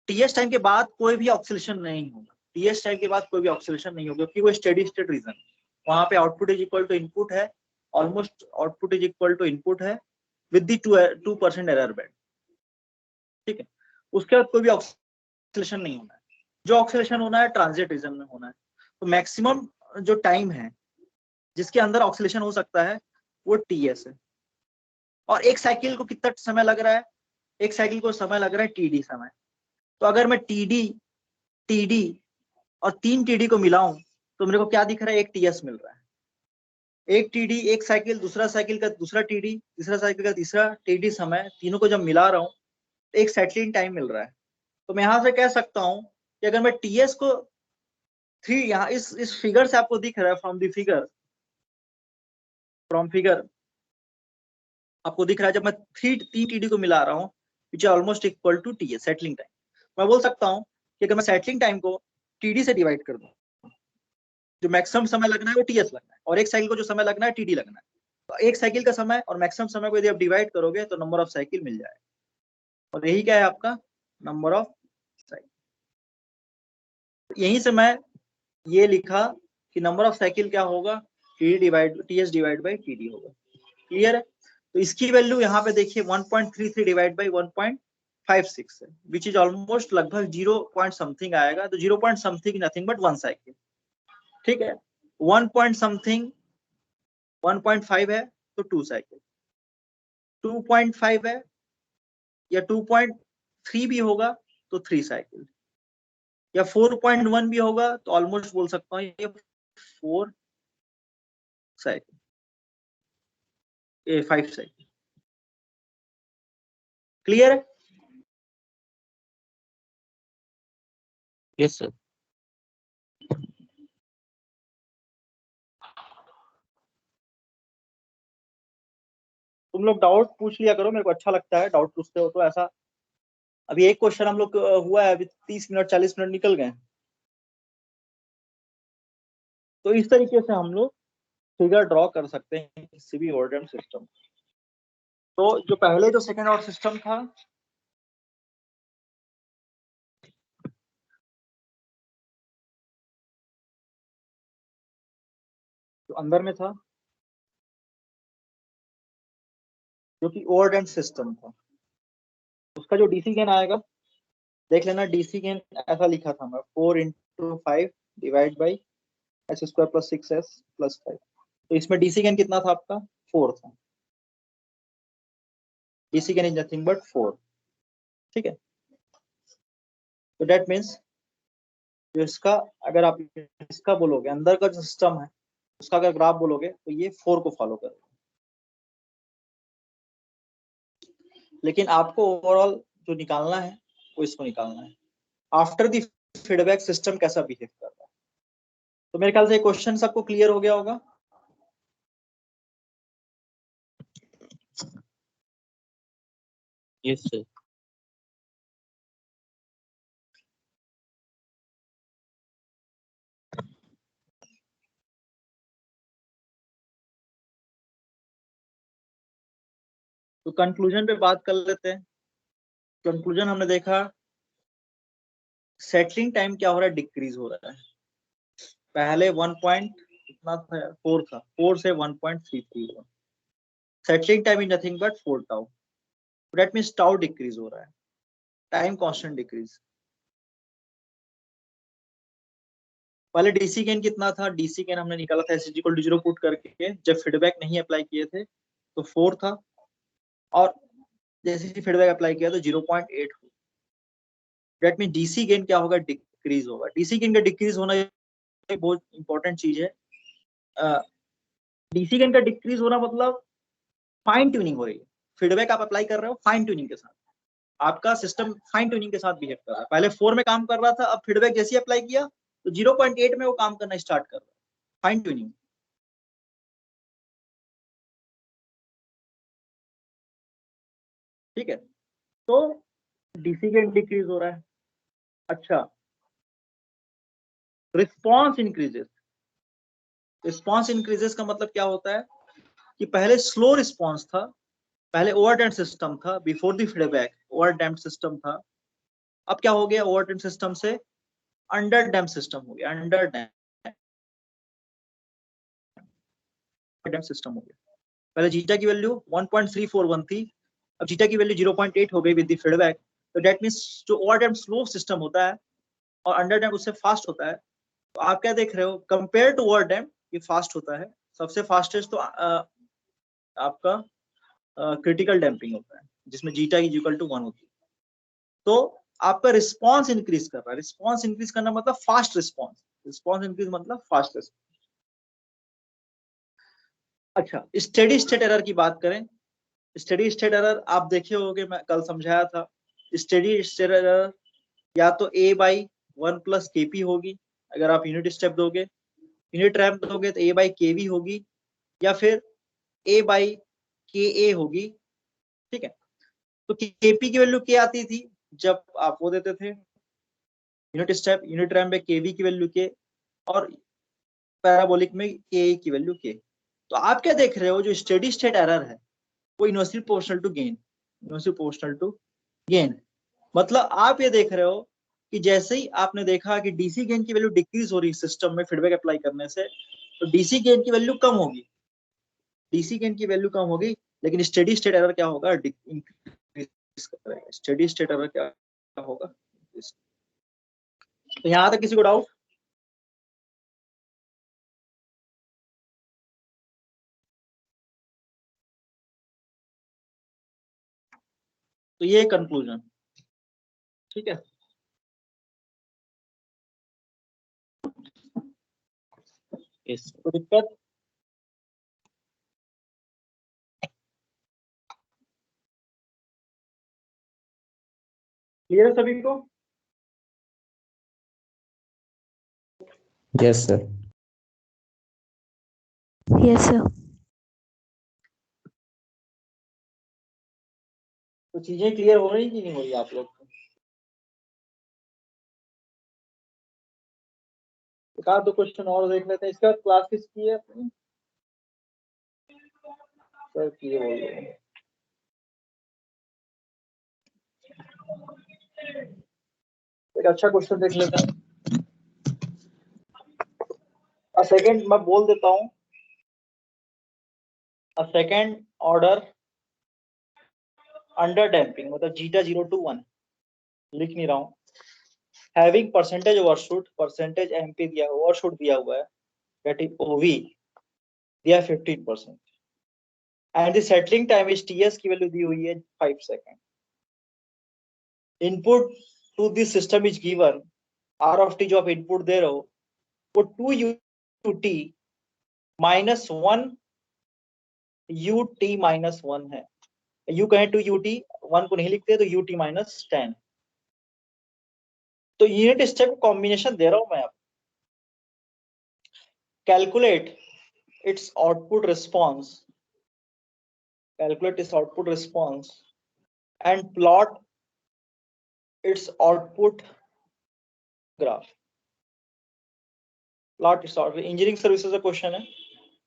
टीएस टाइम के बाद कोई भी ऑक्सीलेशन नहीं होगा, टीएस टाइम के बाद कोई भी ऑक्सीलेशन नहीं होगा, क्योंकि वो स्टेडी स्टेट रीजन, वहां पे output is equal to input है, almost output is equal to input है विद दी 2% एरर बैंड। ठीक है, उसके बाद कोई भी ऑक्सीलेशन नहीं होना है, जो ऑक्सीलेशन होना है ट्रांजिट रीजन में होना है। तो मैक्सिमम जो टाइम है जिसके अंदर ऑक्सीलेशन हो सकता है वो टीएस है। और एक साइकिल को कितना समय लग रहा है, एक साइकिल को समय लग रहा है टीडी समय। तो अगर मैं टीडी और 3 टीडी को मिलाऊं तो मेरे को क्या दिख रहा है, एक टीएस मिल रहा है। एक टीडी, एक साइकिल, दूसरा साइकिल का दूसरा टीडी, तीसरा साइकिल का तीसरा टीडी समय, तीनों को जब मिला रहा हूं तो एक सेटलिंग टाइम मिल रहा है। तो मैं यहां से कह सकता हूं कि अगर मैं टीएस को 3, यहाँ इस फिगर से आपको दिख रहा है, फ्रॉम फिगर आपको दिख रहा है, जब मैं 3 टीडी को मिला रहा हूँ which is almost equal to TS settling time, मैं बोल सकता हूँ कि अगर मैं सेटलिंग टाइम को टीडी से डिवाइड कर दूं, जो मैक्सिमम समय लगना है वो टीएस लगना है, और एक साइकिल को जो समय लगना है टीडी लगना है। तो एक साइकिल का समय और मैक्सिमम समय को यदि आप डिवाइड करोगे तो नंबर ऑफ साइकिल मिल जाएगा, और यही क्या है आपका नंबर ऑफ साइकिल। यहीं से मैं ये लिखा कि नंबर ऑफ साइकिल क्या होगा, टीएस डिवाइड बाई टीडी होगा। क्लियर है? तो इसकी वैल्यू यहाँ पे देखिए 1.33 डिवाइड बाई 1.56 है, विच इज ऑलमोस्ट लगभग 0 पॉइंट समथिंग आएगा। तो 0 point something nothing but 1 cycle. ठीक है, 1 पॉइंट समथिंग 1.5 है तो 2 साइकिल, 2.5 है या 2.3 भी होगा तो 3 साइकिल, या 4.1 भी होगा तो ऑलमोस्ट बोल सकता हूँ ये 4 साइकिल, 5 साइकिल। क्लियर है?
Yes sir.
तुम लोग डाउट पूछ लिया करो, मेरे को अच्छा लगता है डाउट पूछते हो तो। ऐसा अभी एक क्वेश्चन हम लोग हुआ है, अभी 30 मिनट 40 मिनट निकल गए, तो इस तरीके से हम लोग फिगर ड्रॉ कर सकते हैं किसी भी ऑर्डर सिस्टम। तो जो पहले जो सेकेंड ऑर्डर सिस्टम था, जो अंदर में था, जो कि ओवरडैम्प्ड सिस्टम था, उसका जो डीसी गेन आएगा देख लेना। डीसी गेन ऐसा लिखा था मैं, 4 × 5 डिवाइड बाई s² + 6s + 5। तो इसमें डीसी गेन कितना था आपका, 4 था। DC gain is nothing but 4। ठीक है, तो दैट मीन्स जो इसका, अगर आप इसका बोलोगे अंदर का जो सिस्टम है उसका अगर ग्राफ बोलोगे तो ये 4 को फॉलो करेगा। लेकिन आपको ओवरऑल जो निकालना है वो इसको निकालना है, आफ्टर द फीडबैक सिस्टम कैसा बिहेव कर रहा है। तो मेरे ख्याल से क्वेश्चन सबको क्लियर हो गया होगा।
Yes sir.
तो कंक्लूजन पे बात कर लेते हैं। कंक्लूजन हमने देखा सेटलिंग टाइम क्या हो रहा है, डिक्रीज हो रहा है। पहले 1 पॉइंट कितना था, 4 था, 4 से 1.33 हुआ। Settling time is nothing but 4 tau, that means tau decrease हो रहा है, टाइम कांस्टेंट डिक्रीज। पहले डीसी गेन कितना था, डीसी गेन हमने निकाला था s = 0 पुट करके, जब फीडबैक नहीं अप्लाई किए थे तो 4 था, और जैसे ही फीडबैक अप्लाई किया तो 0.8 हो। दैट मीन डीसी गेन क्या होगा, डिक्रीज होगा। डीसी गेन का डिक्रीज होना बहुत इंपॉर्टेंट चीज है। डीसी गेन का डिक्रीज होना मतलब फाइन ट्यूनिंग हो रही है, फीडबैक आप अप्लाई कर रहे हो फाइन ट्यूनिंग के साथ, आपका सिस्टम फाइन ट्यूनिंग के साथ बिहेव कर रहा है। पहले 4 में काम कर रहा था, अब फीडबैक जैसे ही अप्लाई किया तो 0.8 में वो काम करना स्टार्ट कर रहा है, फाइन ट्यूनिंग। ठीक है, तो डीसी गेन डिक्रीज हो रहा है। अच्छा, रिस्पॉन्स इंक्रीजेस। रिस्पॉन्स इंक्रीजेस का मतलब क्या होता है कि पहले स्लो रिस्पॉन्स था, पहले ओवरडैम्प्ड सिस्टम था, बिफोर द फीडबैक ओवरडैम्प्ड सिस्टम था। अब क्या हो गया, ओवरडैम्प्ड सिस्टम से अंडरडैम्प्ड सिस्टम हो गया, अंडरडैम्प्ड सिस्टम हो गया। पहले जीटा की वैल्यू 1.341 थी, अब जीटा की वैल्यू 0.8 हो गई विद द फीडबैक। तो दैट मींस जो ओवरडैम्प्ड स्लो सिस्टम होता है और अंडरडैम्प्ड उससे फास्ट होता है। तो आप क्या देख रहे हो, कंपेयर टू ओवरडैम्प्ड ये फास्ट होता है। सबसे फास्टेस्ट तो आपका क्रिटिकल डैम्पिंग होता है, जिसमें जीटा इज इक्वल टू 1 होती है। तो आपका रिस्पॉन्स इंक्रीज कर रहा है। रिस्पॉन्स इंक्रीज करना मतलब फास्ट रिस्पॉन्स, रिस्पॉन्स इंक्रीज मतलब फास्ट रिस्पॉन्स। अच्छा, स्टेडी स्टेट एरर की बात करें, स्टेडी स्टेट एरर आप देखे होंगे, मैं कल समझाया था। स्टेडी स्टेट एरर या तो a बाई 1 प्लस KP होगी, अगर आप यूनिट स्टेप दोगे, यूनिट रैंप दोगे तो a बाई KV होगी, या फिर a बाई KA होगी। ठीक है, तो KP की वैल्यू क्या आती थी जब आप वो देते थे यूनिट स्टेप, यूनिट रैंप में KV की वैल्यू K, और पैराबोलिक में KA की वैल्यू K। तो आप क्या देख रहे हो, जो स्टेडी स्टेट एरर है वो inversely proportional to gain, inversely proportional to gain. मतलब आप ये देख रहे हो कि जैसे ही आपने देखा कि डीसी गेन की वैल्यू डिक्रीज हो रही है सिस्टम में फीडबैक अप्लाई करने से, तो डीसी गेन की वैल्यू कम होगी, डीसी गेन की वैल्यू कम होगी, लेकिन स्टेडी स्टेट एरर क्या होगा, इंक्रीज करेगा। स्टेडी स्टेट एरर क्या होगा। तो यहां तक किसी को डाउट? तो ये कंक्लूजन, ठीक है।
यस
तो दिक्कत, क्लियर है सभी को?
Yes sir.
Yes, sir.
तो चीजें क्लियर हो रही कि नहीं हो रही आप लोग को? एक आध दो क्वेश्चन और देख लेते हैं, इसका क्लास किस की है अपनी? सर की बोल रहे हैं। एक अच्छा क्वेश्चन देख लेते हैं। सेकंड मैं बोल देता हूँ, सेकंड ऑर्डर अंडर डैम्पिंग मतलब जीटा 0 to 1, लिख नहीं रहा हूँ, having percentage overshoot, percentage MP दिया हुआ, ओवरशूट दिया हुआ है, दैट इज ओवी दिया 15%, and the settling time is TS की वैल्यू दी हुई है 5 second. Input to this system is given, R of T जो आप इनपुट दे रहे हो वो 2 UT माइनस 1 UT माइनस 1 है। यू कहें 2 UT, 1 को नहीं लिखते तो UT माइनस 10। तो यूनिट स्टेप कॉम्बिनेशन दे रहा हूं मैं आप, calculate its output response, calculate its output response and plot its output graph. Plot its output, engineering services का क्वेश्चन है,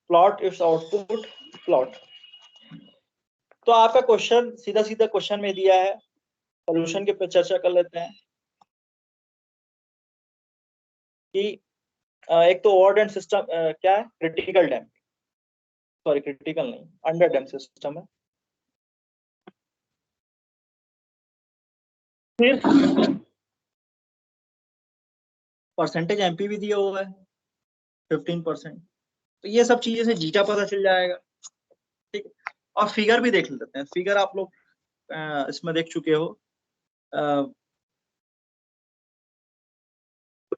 plot its output plot। तो आपका क्वेश्चन सीधा सीधा क्वेश्चन में दिया है, सॉल्यूशन के पे चर्चा कर लेते हैं कि एक तो ओवरडैम्प्ड सिस्टम क्या है, क्रिटिकल डैम्प, सॉरी क्रिटिकल नहीं, अंडर डैम्प सिस्टम है। फिर परसेंटेज एमपी भी दिया हुआ है 15%। तो ये सब चीजें से जीटा पता चल जाएगा, ठीक है। और फिगर भी देख लेते हैं, फिगर आप लोग इसमें देख चुके हो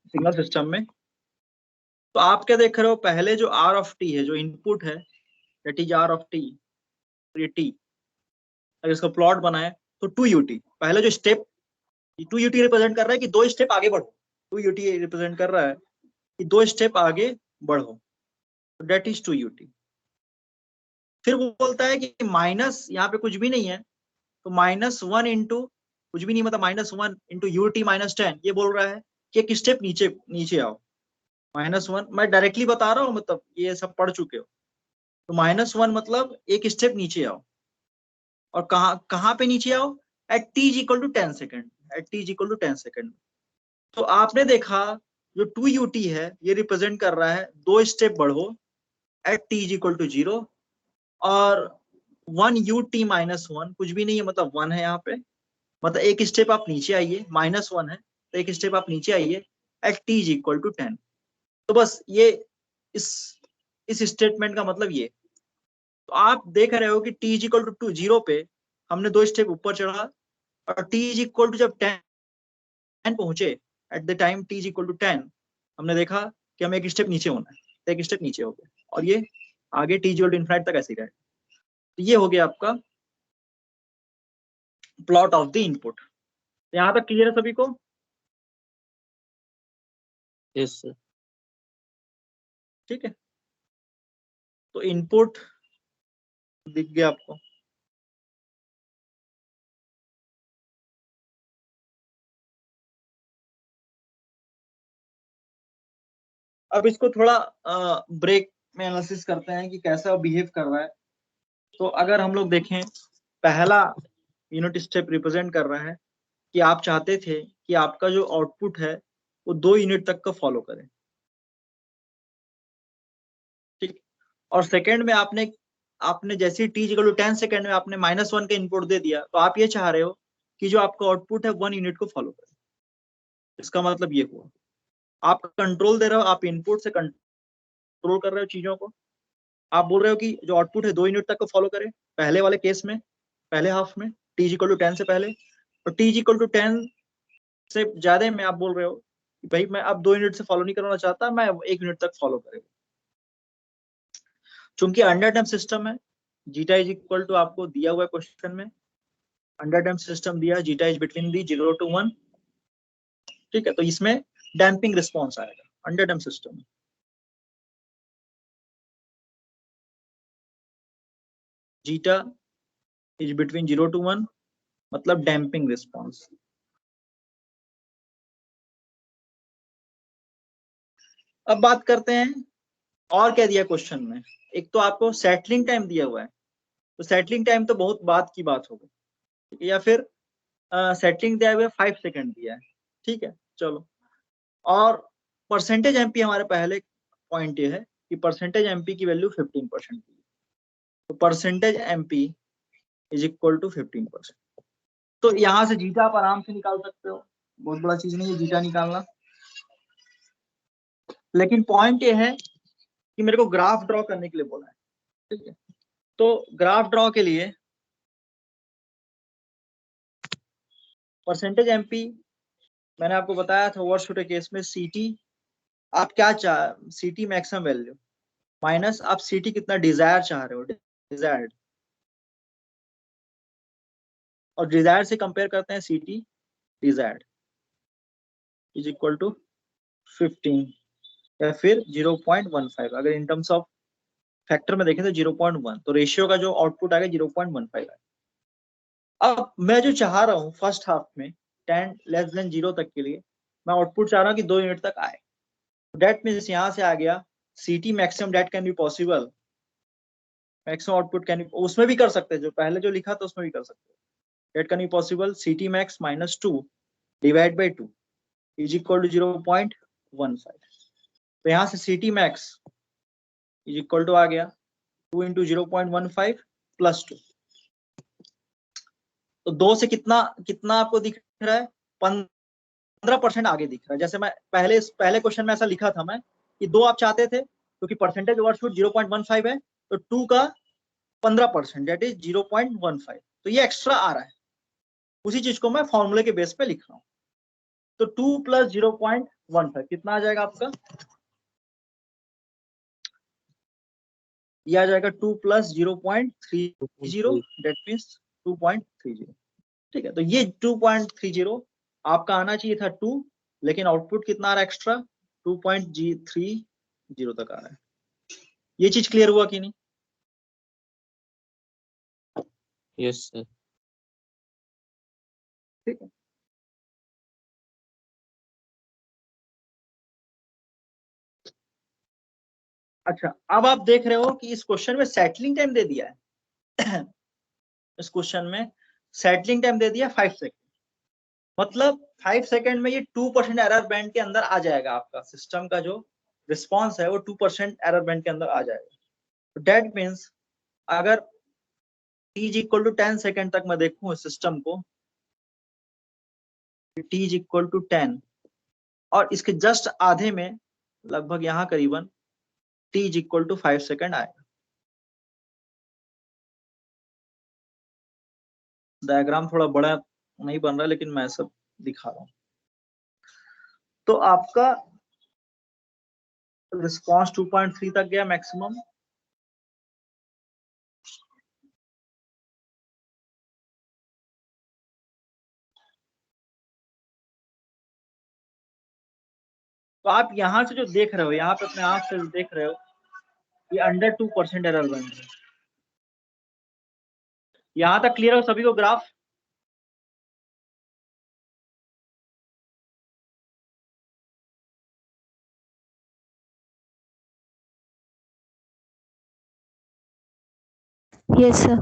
सिग्नल सिस्टम में। तो आप क्या देख रहे हो, पहले जो आर ऑफ टी है, जो इनपुट है, that is R of T, ये टी, अगर इसका प्लॉट बनाए तो 2 UT, पहले जो स्टेप 2 UT रिप्रेजेंट कर रहा है कि 2 स्टेप आगे बढ़ो, 2 UT रिप्रेजेंट कर रहा है कि 2 स्टेप आगे बढ़ो, दैट इज 2 UT। फिर वो बोलता है कि माइनस, यहाँ पे कुछ भी नहीं है, तो -1 इंटू कुछ भी नहीं, मतलब -1 इंटू ut -10, ये बोल रहा है कि एक स्टेप नीचे नीचे आओ। -1 मैं डायरेक्टली बता रहा हूँ, मतलब ये सब पढ़ चुके हो। तो -1 मतलब एक स्टेप नीचे आओ, और कहाँ पे नीचे आओ? At t equal to 10 second, at t equal to 10 second. तो आपने देखा जो 2ut है ये रिप्रेजेंट कर रहा है 2 स्टेप बढ़ो एट t इक्वल टू 0, और 1ut -1 कुछ भी नहीं है, मतलब 1 है यहाँ पे, मतलब एक स्टेप आप नीचे आइए, -1 है तो एक स्टेप आप नीचे आइए एट t इक्वल टू 10। तो बस ये इस स्टेटमेंट का मतलब ये। तो आप देख रहे हो कि t इक्वल टू 0 पे हमने 2 स्टेप ऊपर चढ़ा, और t इक्वल टू जब 10 पहुंचे, at the time t equal to 10, हमने देखा कि हमें एक स्टेप नीचे होना है, तो एक स्टेप नीचे हो गया, और ये आगे t इक्वल टू इनफाइनाइट तक ऐसे ही रहेगा। तो ये हो गया आपका प्लॉट ऑफ द इनपुट। यहाँ तक क्लियर है सभी को?
Yes sir.
ठीक है, तो इनपुट दिख गया आपको। अब इसको थोड़ा ब्रेक में एनालिसिस करते हैं कि कैसा बिहेव कर रहा है। तो अगर हम लोग देखें, पहला यूनिट स्टेप रिप्रेजेंट कर रहा है कि आप चाहते थे कि आपका जो आउटपुट है वो 2 यूनिट तक का फॉलो करे, ठीक। और सेकंड में आपने आपने जैसे t इक्वल टू 10 सेकंड में आपने -1 का इनपुट दे दिया, तो आप ये चाह रहे हो कि जो आपका आउटपुट है 1 यूनिट को फॉलो करे। इसका मतलब ये हुआ आप कंट्रोल दे रहे हो, आप इनपुट से कंट्रोल कर रहे हो चीजों को। आप बोल रहे हो कि जो आउटपुट है 2 यूनिट तक को फॉलो करे, पहले वाले केस में, पहले हाफ में t इक्वल टू 10 से पहले, और t इक्वल टू 10 से ज्यादा में आप बोल रहे हो कि भाई मैं अब 2 यूनिट से फॉलो नहीं करना चाहता, मैं 1 यूनिट तक फॉलो करेगा। चूंकि अंडर डैम्प सिस्टम है, जीटा इज इक्वल टू आपको दिया हुआ है क्वेश्चन में, अंडर डैम्प सिस्टम दिया, zeta is between the 0 to 1, ठीक है। तो इसमें डैम्पिंग रिस्पॉन्स आएगा अंडर डैम्प सिस्टम में। जीटा इज बिटवीन 0 to 1 मतलब डैम्पिंग रिस्पॉन्स। अब बात करते हैं और क्या दिया क्वेश्चन में। एक तो आपको सेटलिंग टाइम दिया हुआ है, तो सेटलिंग टाइम तो बहुत बात की बात हो गई, या फिर सेटलिंग दिया हुआ है 5 सेकंड दिया है, ठीक है चलो। और परसेंटेज एमपी हमारे पहले पॉइंट ये है कि परसेंटेज एमपी की वैल्यू 15% की, तो percentage MP is equal to 15%। तो यहाँ से जीटा आप आराम से निकाल सकते हो, बहुत बड़ा चीज नहीं है जीटा निकालना। लेकिन पॉइंट ये है कि मेरे को ग्राफ ड्रॉ करने के लिए बोला है, ठीक है। तो ग्राफ ड्रॉ के लिए परसेंटेज एमपी मैंने आपको बताया था ओवरशूट के केस में सीटी आप क्या चाह, सीटी मैक्सिमम वैल्यू माइनस आप सीटी कितना डिजायर चाह रहे हो, डिजायर्ड, और डिजायर से कंपेयर करते हैं सीटी डिजायर्ड इज इक्वल टू 15 या फिर 0.15। अगर इन टर्म्स ऑफ फैक्टर में देखें तो 0.1, तो रेशियो का जो आउटपुट आएगा 0.15 आएगा। अब मैं जो चाह रहा हूँ फर्स्ट हाफ में 10 लेस देन 0 तक के लिए मैं आउटपुट चाह रहा हूँ कि 2 यूनिट तक आए। डेट मीन्स यहाँ से आ गया सीटी maximum date can be possible, maximum output can, उसमें भी कर सकते हैं, जो पहले जो लिखा था उसमें भी कर सकते हैं। That can be possible CT max -2 divide by 2 is equal to 0.15। तो यहाँ से CT max is equal to आ गया 2 इंटू 0.15 प्लस 2। तो 2 से कितना कितना आपको दिख रहा है? 15% आगे दिख रहा है। जैसे मैं पहले क्वेश्चन में ऐसा लिखा था मैं कि 2 आप चाहते थे क्योंकि परसेंटेज ओवरशूट 0.15 है, तो 2 का 15% दैट इज 0.15। तो ये एक्स्ट्रा आ रहा है, उसी चीज को मैं फॉर्मूले के बेस पे लिख रहा हूँ। तो 2 प्लस 0.15 कितना आ जाएगा आपका? ये आ जाएगा 2 प्लस 0.30 दैट मीन्स 2.30, ठीक है। तो ये 2.30 आपका आना चाहिए था 2, लेकिन आउटपुट कितना आ रहा है एक्स्ट्रा? 2.30 तक आ रहा है। ये चीज क्लियर हुआ कि नहीं?
Yes sir.
ठीक है। अच्छा, अब आप देख रहे हो कि इस क्वेश्चन में सेटलिंग टाइम दे दिया है इस क्वेश्चन में सेटलिंग टाइम दे दिया 5 सेकेंड, मतलब 5 सेकेंड में ये 2% एरर बैंड के अंदर आ जाएगा। आपका सिस्टम का जो रिस्पॉन्स है वो 2% एरर बैंड के अंदर आ जाएगा। तो डेट मीन्स अगर t is equal to 10 second तक मैं देखूं इस सिस्टम को, t इज इक्वल टू 10 और इसके जस्ट आधे में लगभग यहां करीबन t is equal to 5 second आएगा। डायग्राम थोड़ा बड़ा नहीं बन रहा लेकिन मैं सब दिखा रहा हूं। तो आपका रिस्पॉन्स 2.3 तक गया मैक्सिमम, तो आप यहां से जो देख रहे हो, यहाँ पे अपने आंख से देख रहे हो, ये अंडर 2% एरर बन रहा है। यहां तक क्लियर हो सभी को ग्राफ?
Yes, sir.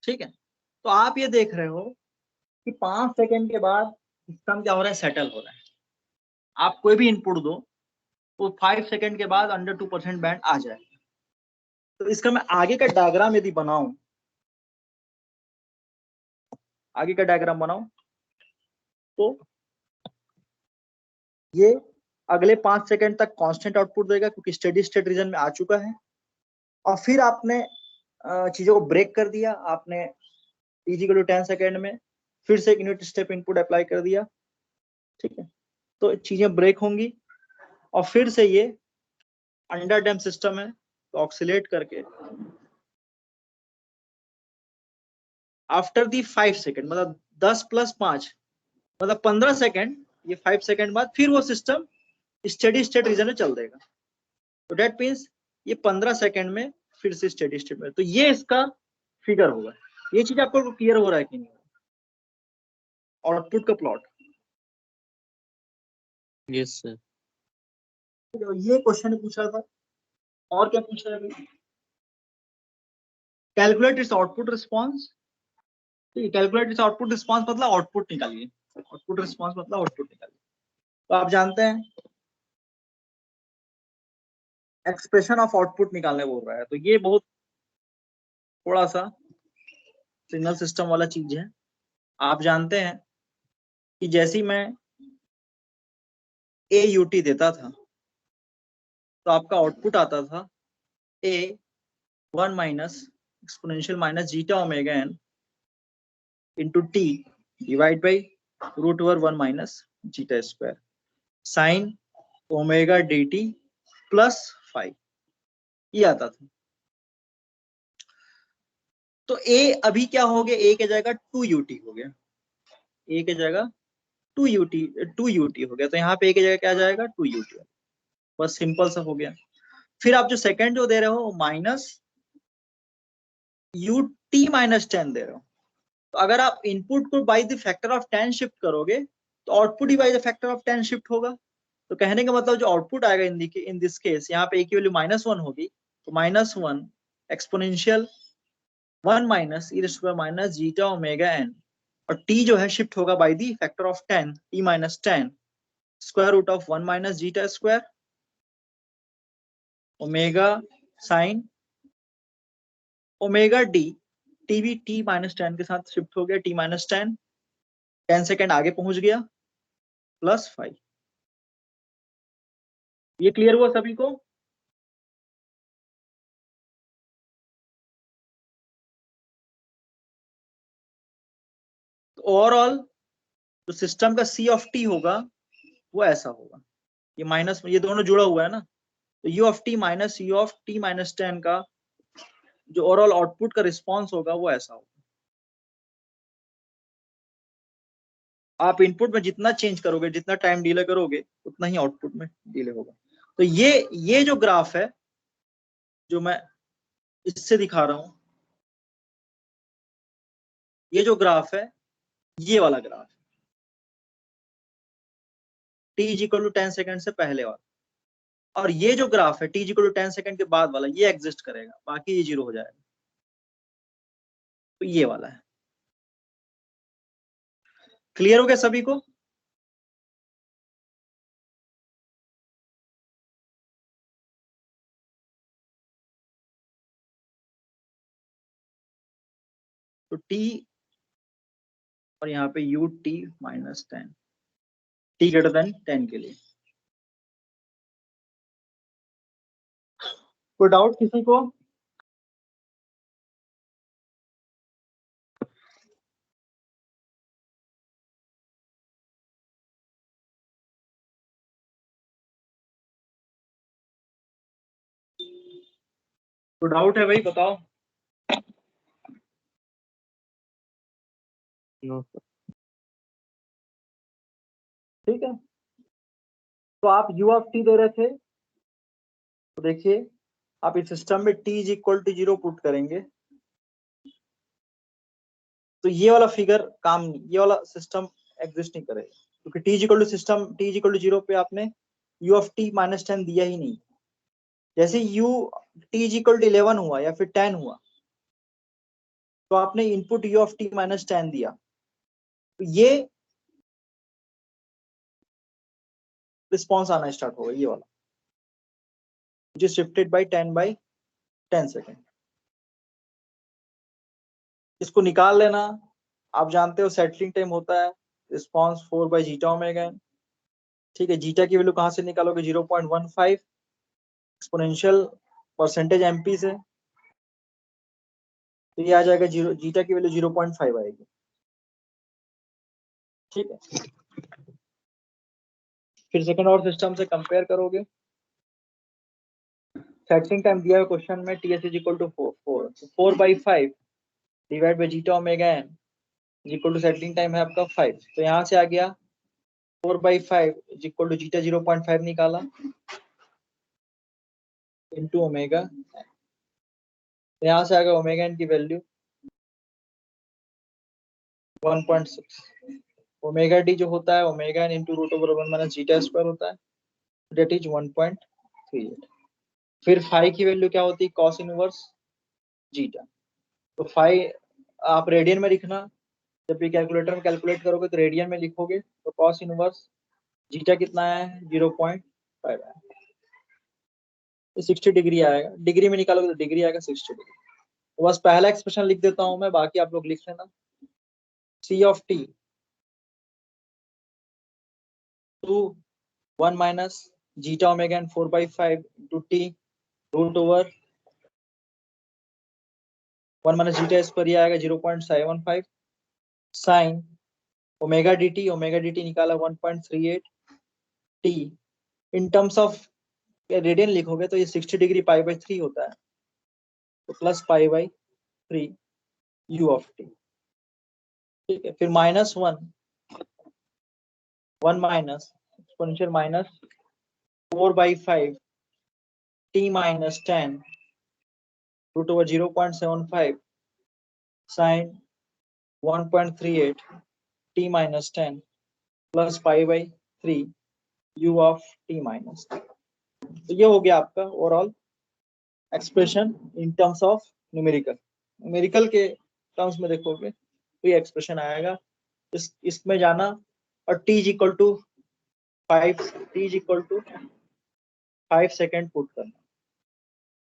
ठीक है। तो आप ये देख रहे हो कि 5 सेकेंड के बाद सिस्टम क्या हो रहा है, सेटल हो रहा है। आप कोई भी इनपुट दो तो 5 सेकेंड के बाद अंडर 2% बैंड आ जाएगा। तो इसका मैं आगे का डायग्राम यदि बनाऊं, आगे का डायग्राम बनाऊं तो ये अगले 5 सेकेंड तक कांस्टेंट आउटपुट देगा क्योंकि स्टेडी स्टेट रीजन में आ चुका है। और फिर आपने चीजों को ब्रेक कर दिया, आपने t 10 सेकेंड में फिर से एक यूनिट स्टेप इनपुट अप्लाई कर दिया। ठीक है, तो चीजें ब्रेक होंगी और फिर से ये अंडर डैम सिस्टम है तो ऑक्सीलेट करके आफ्टर दी 5 सेकेंड, मतलब 10 + 5 मतलब 15 सेकेंड, ये 5 सेकेंड बाद फिर वो सिस्टम स्टेडी स्टेट रीजन में चल देगा। तो डेट मीन्स ये 15 सेकेंड में फिर से स्टेडी स्टेट में। तो ये इसका फिगर होगा। ये चीज आपको क्लियर हो रहा है कि नहीं? आउटपुट का प्लॉट।
Yes sir.
ये क्वेश्चन पूछा था, और क्या पूछा है? Calculate its output response. Calculate its output response मतलब आउटपुट निकालिए। आउटपुट रिस्पॉन्स मतलब आउटपुट निकालिए। तो आप जानते हैं एक्सप्रेशन ऑफ आउटपुट निकालने बोल रहा है, तो ये बहुत थोड़ा सा सिग्नल सिस्टम वाला चीज है। आप जानते हैं कि जैसी मैं AUT देता था तो आपका आउटपुट आता था A1 minus exponential minus zeta omega n into t divide by √1 minus zeta square sine omega dt plus 5, ये आता था। तो A अभी क्या हो गया, A के जगह 2UT हो गया, A के जगह 2UT हो गया। तो यहाँ पे A की जगह क्या जाएगा, 2UT। बस सिंपल सा हो गया। फिर आप जो सेकंड जो दे रहे हो माइनस UT माइनस 10 दे रहे हो। तो अगर आप इनपुट को by the factor of 10 shift करोगे तो output he by the factor of 10 shift होगा। तो कहने का मतलब जो आउटपुट आएगा इन दिस केस, यहाँ पे A की वैल्यू -1 होगी, तो -1 exponential 1 minus e square minus zeta omega n, और t जो है शिफ्ट होगा by the factor of 10 t minus 10 square root of 1 minus zeta square omega sine omega d, t भी t माइनस 10 के साथ शिफ्ट हो गया, t माइनस 10 सेकेंड आगे पहुंच गया प्लस 5। ये क्लियर हुआ सभी को? तो ओवरऑल जो सिस्टम का C ऑफ t होगा वो ऐसा होगा, ये माइनस, ये दोनों जुड़ा हुआ है ना, तो U of t minus U of t minus 10 का जो ओवरऑल आउटपुट का रिस्पॉन्स होगा वो ऐसा होगा। आप इनपुट में जितना चेंज करोगे, जितना टाइम डिले करोगे, उतना ही आउटपुट में डिले होगा। तो ये जो ग्राफ है जो मैं इससे दिखा रहा हूं, ये जो ग्राफ है ये वाला graph, t is equal to 10 second से पहले वाला, और ये जो ग्राफ है t is equal to 10 second के बाद वाला, ये एग्जिस्ट करेगा, बाकी ये जीरो हो जाएगा। तो ये वाला है। क्लियर हो गया सभी को? तो t और यहाँ पे u t minus 10, t greater than 10 के लिए। कोई डाउट किसी को? तो डाउट है भाई, बताओ।
No sir.
ठीक है, तो आप u ऑफ t दे रहे थे, तो देखिए आप इस सिस्टम में t is equal to 0 put करेंगे, तो ये वाला फिगर काम नहीं, ये वाला सिस्टम एग्जिस्ट नहीं करेगा, क्योंकि t is equal to system t is equal to 0 पे आपने u ऑफ t माइनस 10 दिया ही नहीं। जैसे u t is equal to 11 हुआ या फिर 10 हुआ, तो आपने input u of t minus 10 दिया, तो ये रिस्पॉन्स आना स्टार्ट होगा, ये वाला, which is shifted by 10 second. इसको निकाल लेना, आप जानते हो सेटलिंग टाइम होता है रिस्पॉन्स 4 बाई जीटा ओमेगा। ठीक है, जीटा की वैल्यू कहां से निकालोगे? 0.15 एक्सपोनेंशियल परसेंटेज एमपी से, तो ये आ जाएगा जीरो, जीटा की वैल्यू 0.5 आएगी। ठीक है, फिर सेकंड और सिस्टम से कंपेयर करोगे, सेटलिंग टाइम दिया है क्वेश्चन में T S is equal to 4 by 5 divide by zeta omega n equal to settling time है आपका 5, तो यहाँ से आ गया 4 बाई 5 इक्वल टू जीटा 0.5 निकाला इंटू ओमेगा, यहाँ से आ गया ओमेगा एन की वैल्यू 1.6। ओमेगा डी जो होता है omega n into root over 1 minus zeta square होता है, डेट इज 1.38। फिर फाई की वैल्यू क्या होती है? Cos inverse zeta. तो फाई आप रेडियन में लिखना, जब भी कैलकुलेटर में कैलकुलेट करोगे तो रेडियन में लिखोगे, तो कॉस इनवर्स जीटा कितना है? 0.5 है, 60 डिग्री आएगा, डिग्री में निकालोगे तो डिग्री आएगा 60 डिग्री। तो बस पहला एक्सप्रेशन लिख देता हूं मैं, बाकी आप लोग लिख लेना। C of T to 1 minus zeta omega N 4 by 5 into T root over 1 minus zeta square, ये आएगा 0.715 साइन ओमेगा डी टी निकाला 1.38 T in terms of radian लिखोगे तो ये 60 डिग्री पाई बाई 3 होता है, तो plus pi by 3 u of T. ठीक है, फिर one minus exponential minus 4 by 5 T minus 10 root over 0.75 sine 1.38 T minus 10 plus pi by 3 u of T minus. तो ये हो गया आपका overall expression in terms of numerical के टर्म्स में देखोगे तो ये एक्सप्रेशन आएगा। इसमें जाना और t is equal to 5 second put करना।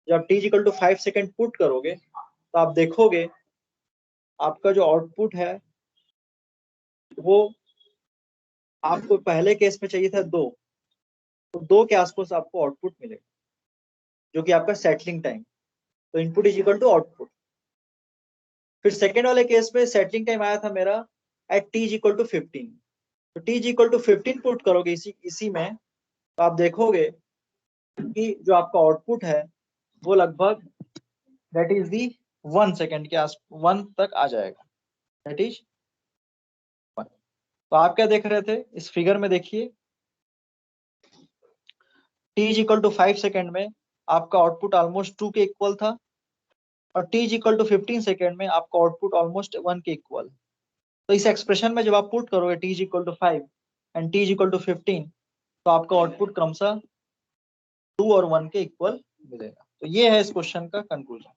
जब t is equal to 5 second put करोगे तो आप देखोगे आपका जो आउटपुट है वो आपको पहले केस में चाहिए था 2, तो 2 के आसपास आपको आउटपुट मिलेगा, जो कि आपका सेटलिंग टाइम। तो input is equal to output. फिर सेकेंड वाले केस में सेटलिंग टाइम आया था मेरा at t is equal to 15, तो t is equal to 15 put करोगे इसी में, तो आप देखोगे कि जो आपका आउटपुट है वो लगभग दैट इज दी 1 सेकेंड के आस 1 तक आ जाएगा, दैट इज 1। तो आप क्या देख रहे थे इस फिगर में? देखिए t is equal to 5 second में आपका आउटपुट ऑलमोस्ट 2 के इक्वल था, और t is equal to 15 second में आपका आउटपुट ऑलमोस्ट 1 के इक्वल। तो इस एक्सप्रेशन में जब आप पुट करोगे t is equal to 5 and t is equal to 15, तो आपका आउटपुट क्रमशः 2 और 1 के इक्वल मिलेगा। तो ये है इस क्वेश्चन का कंक्लूजन।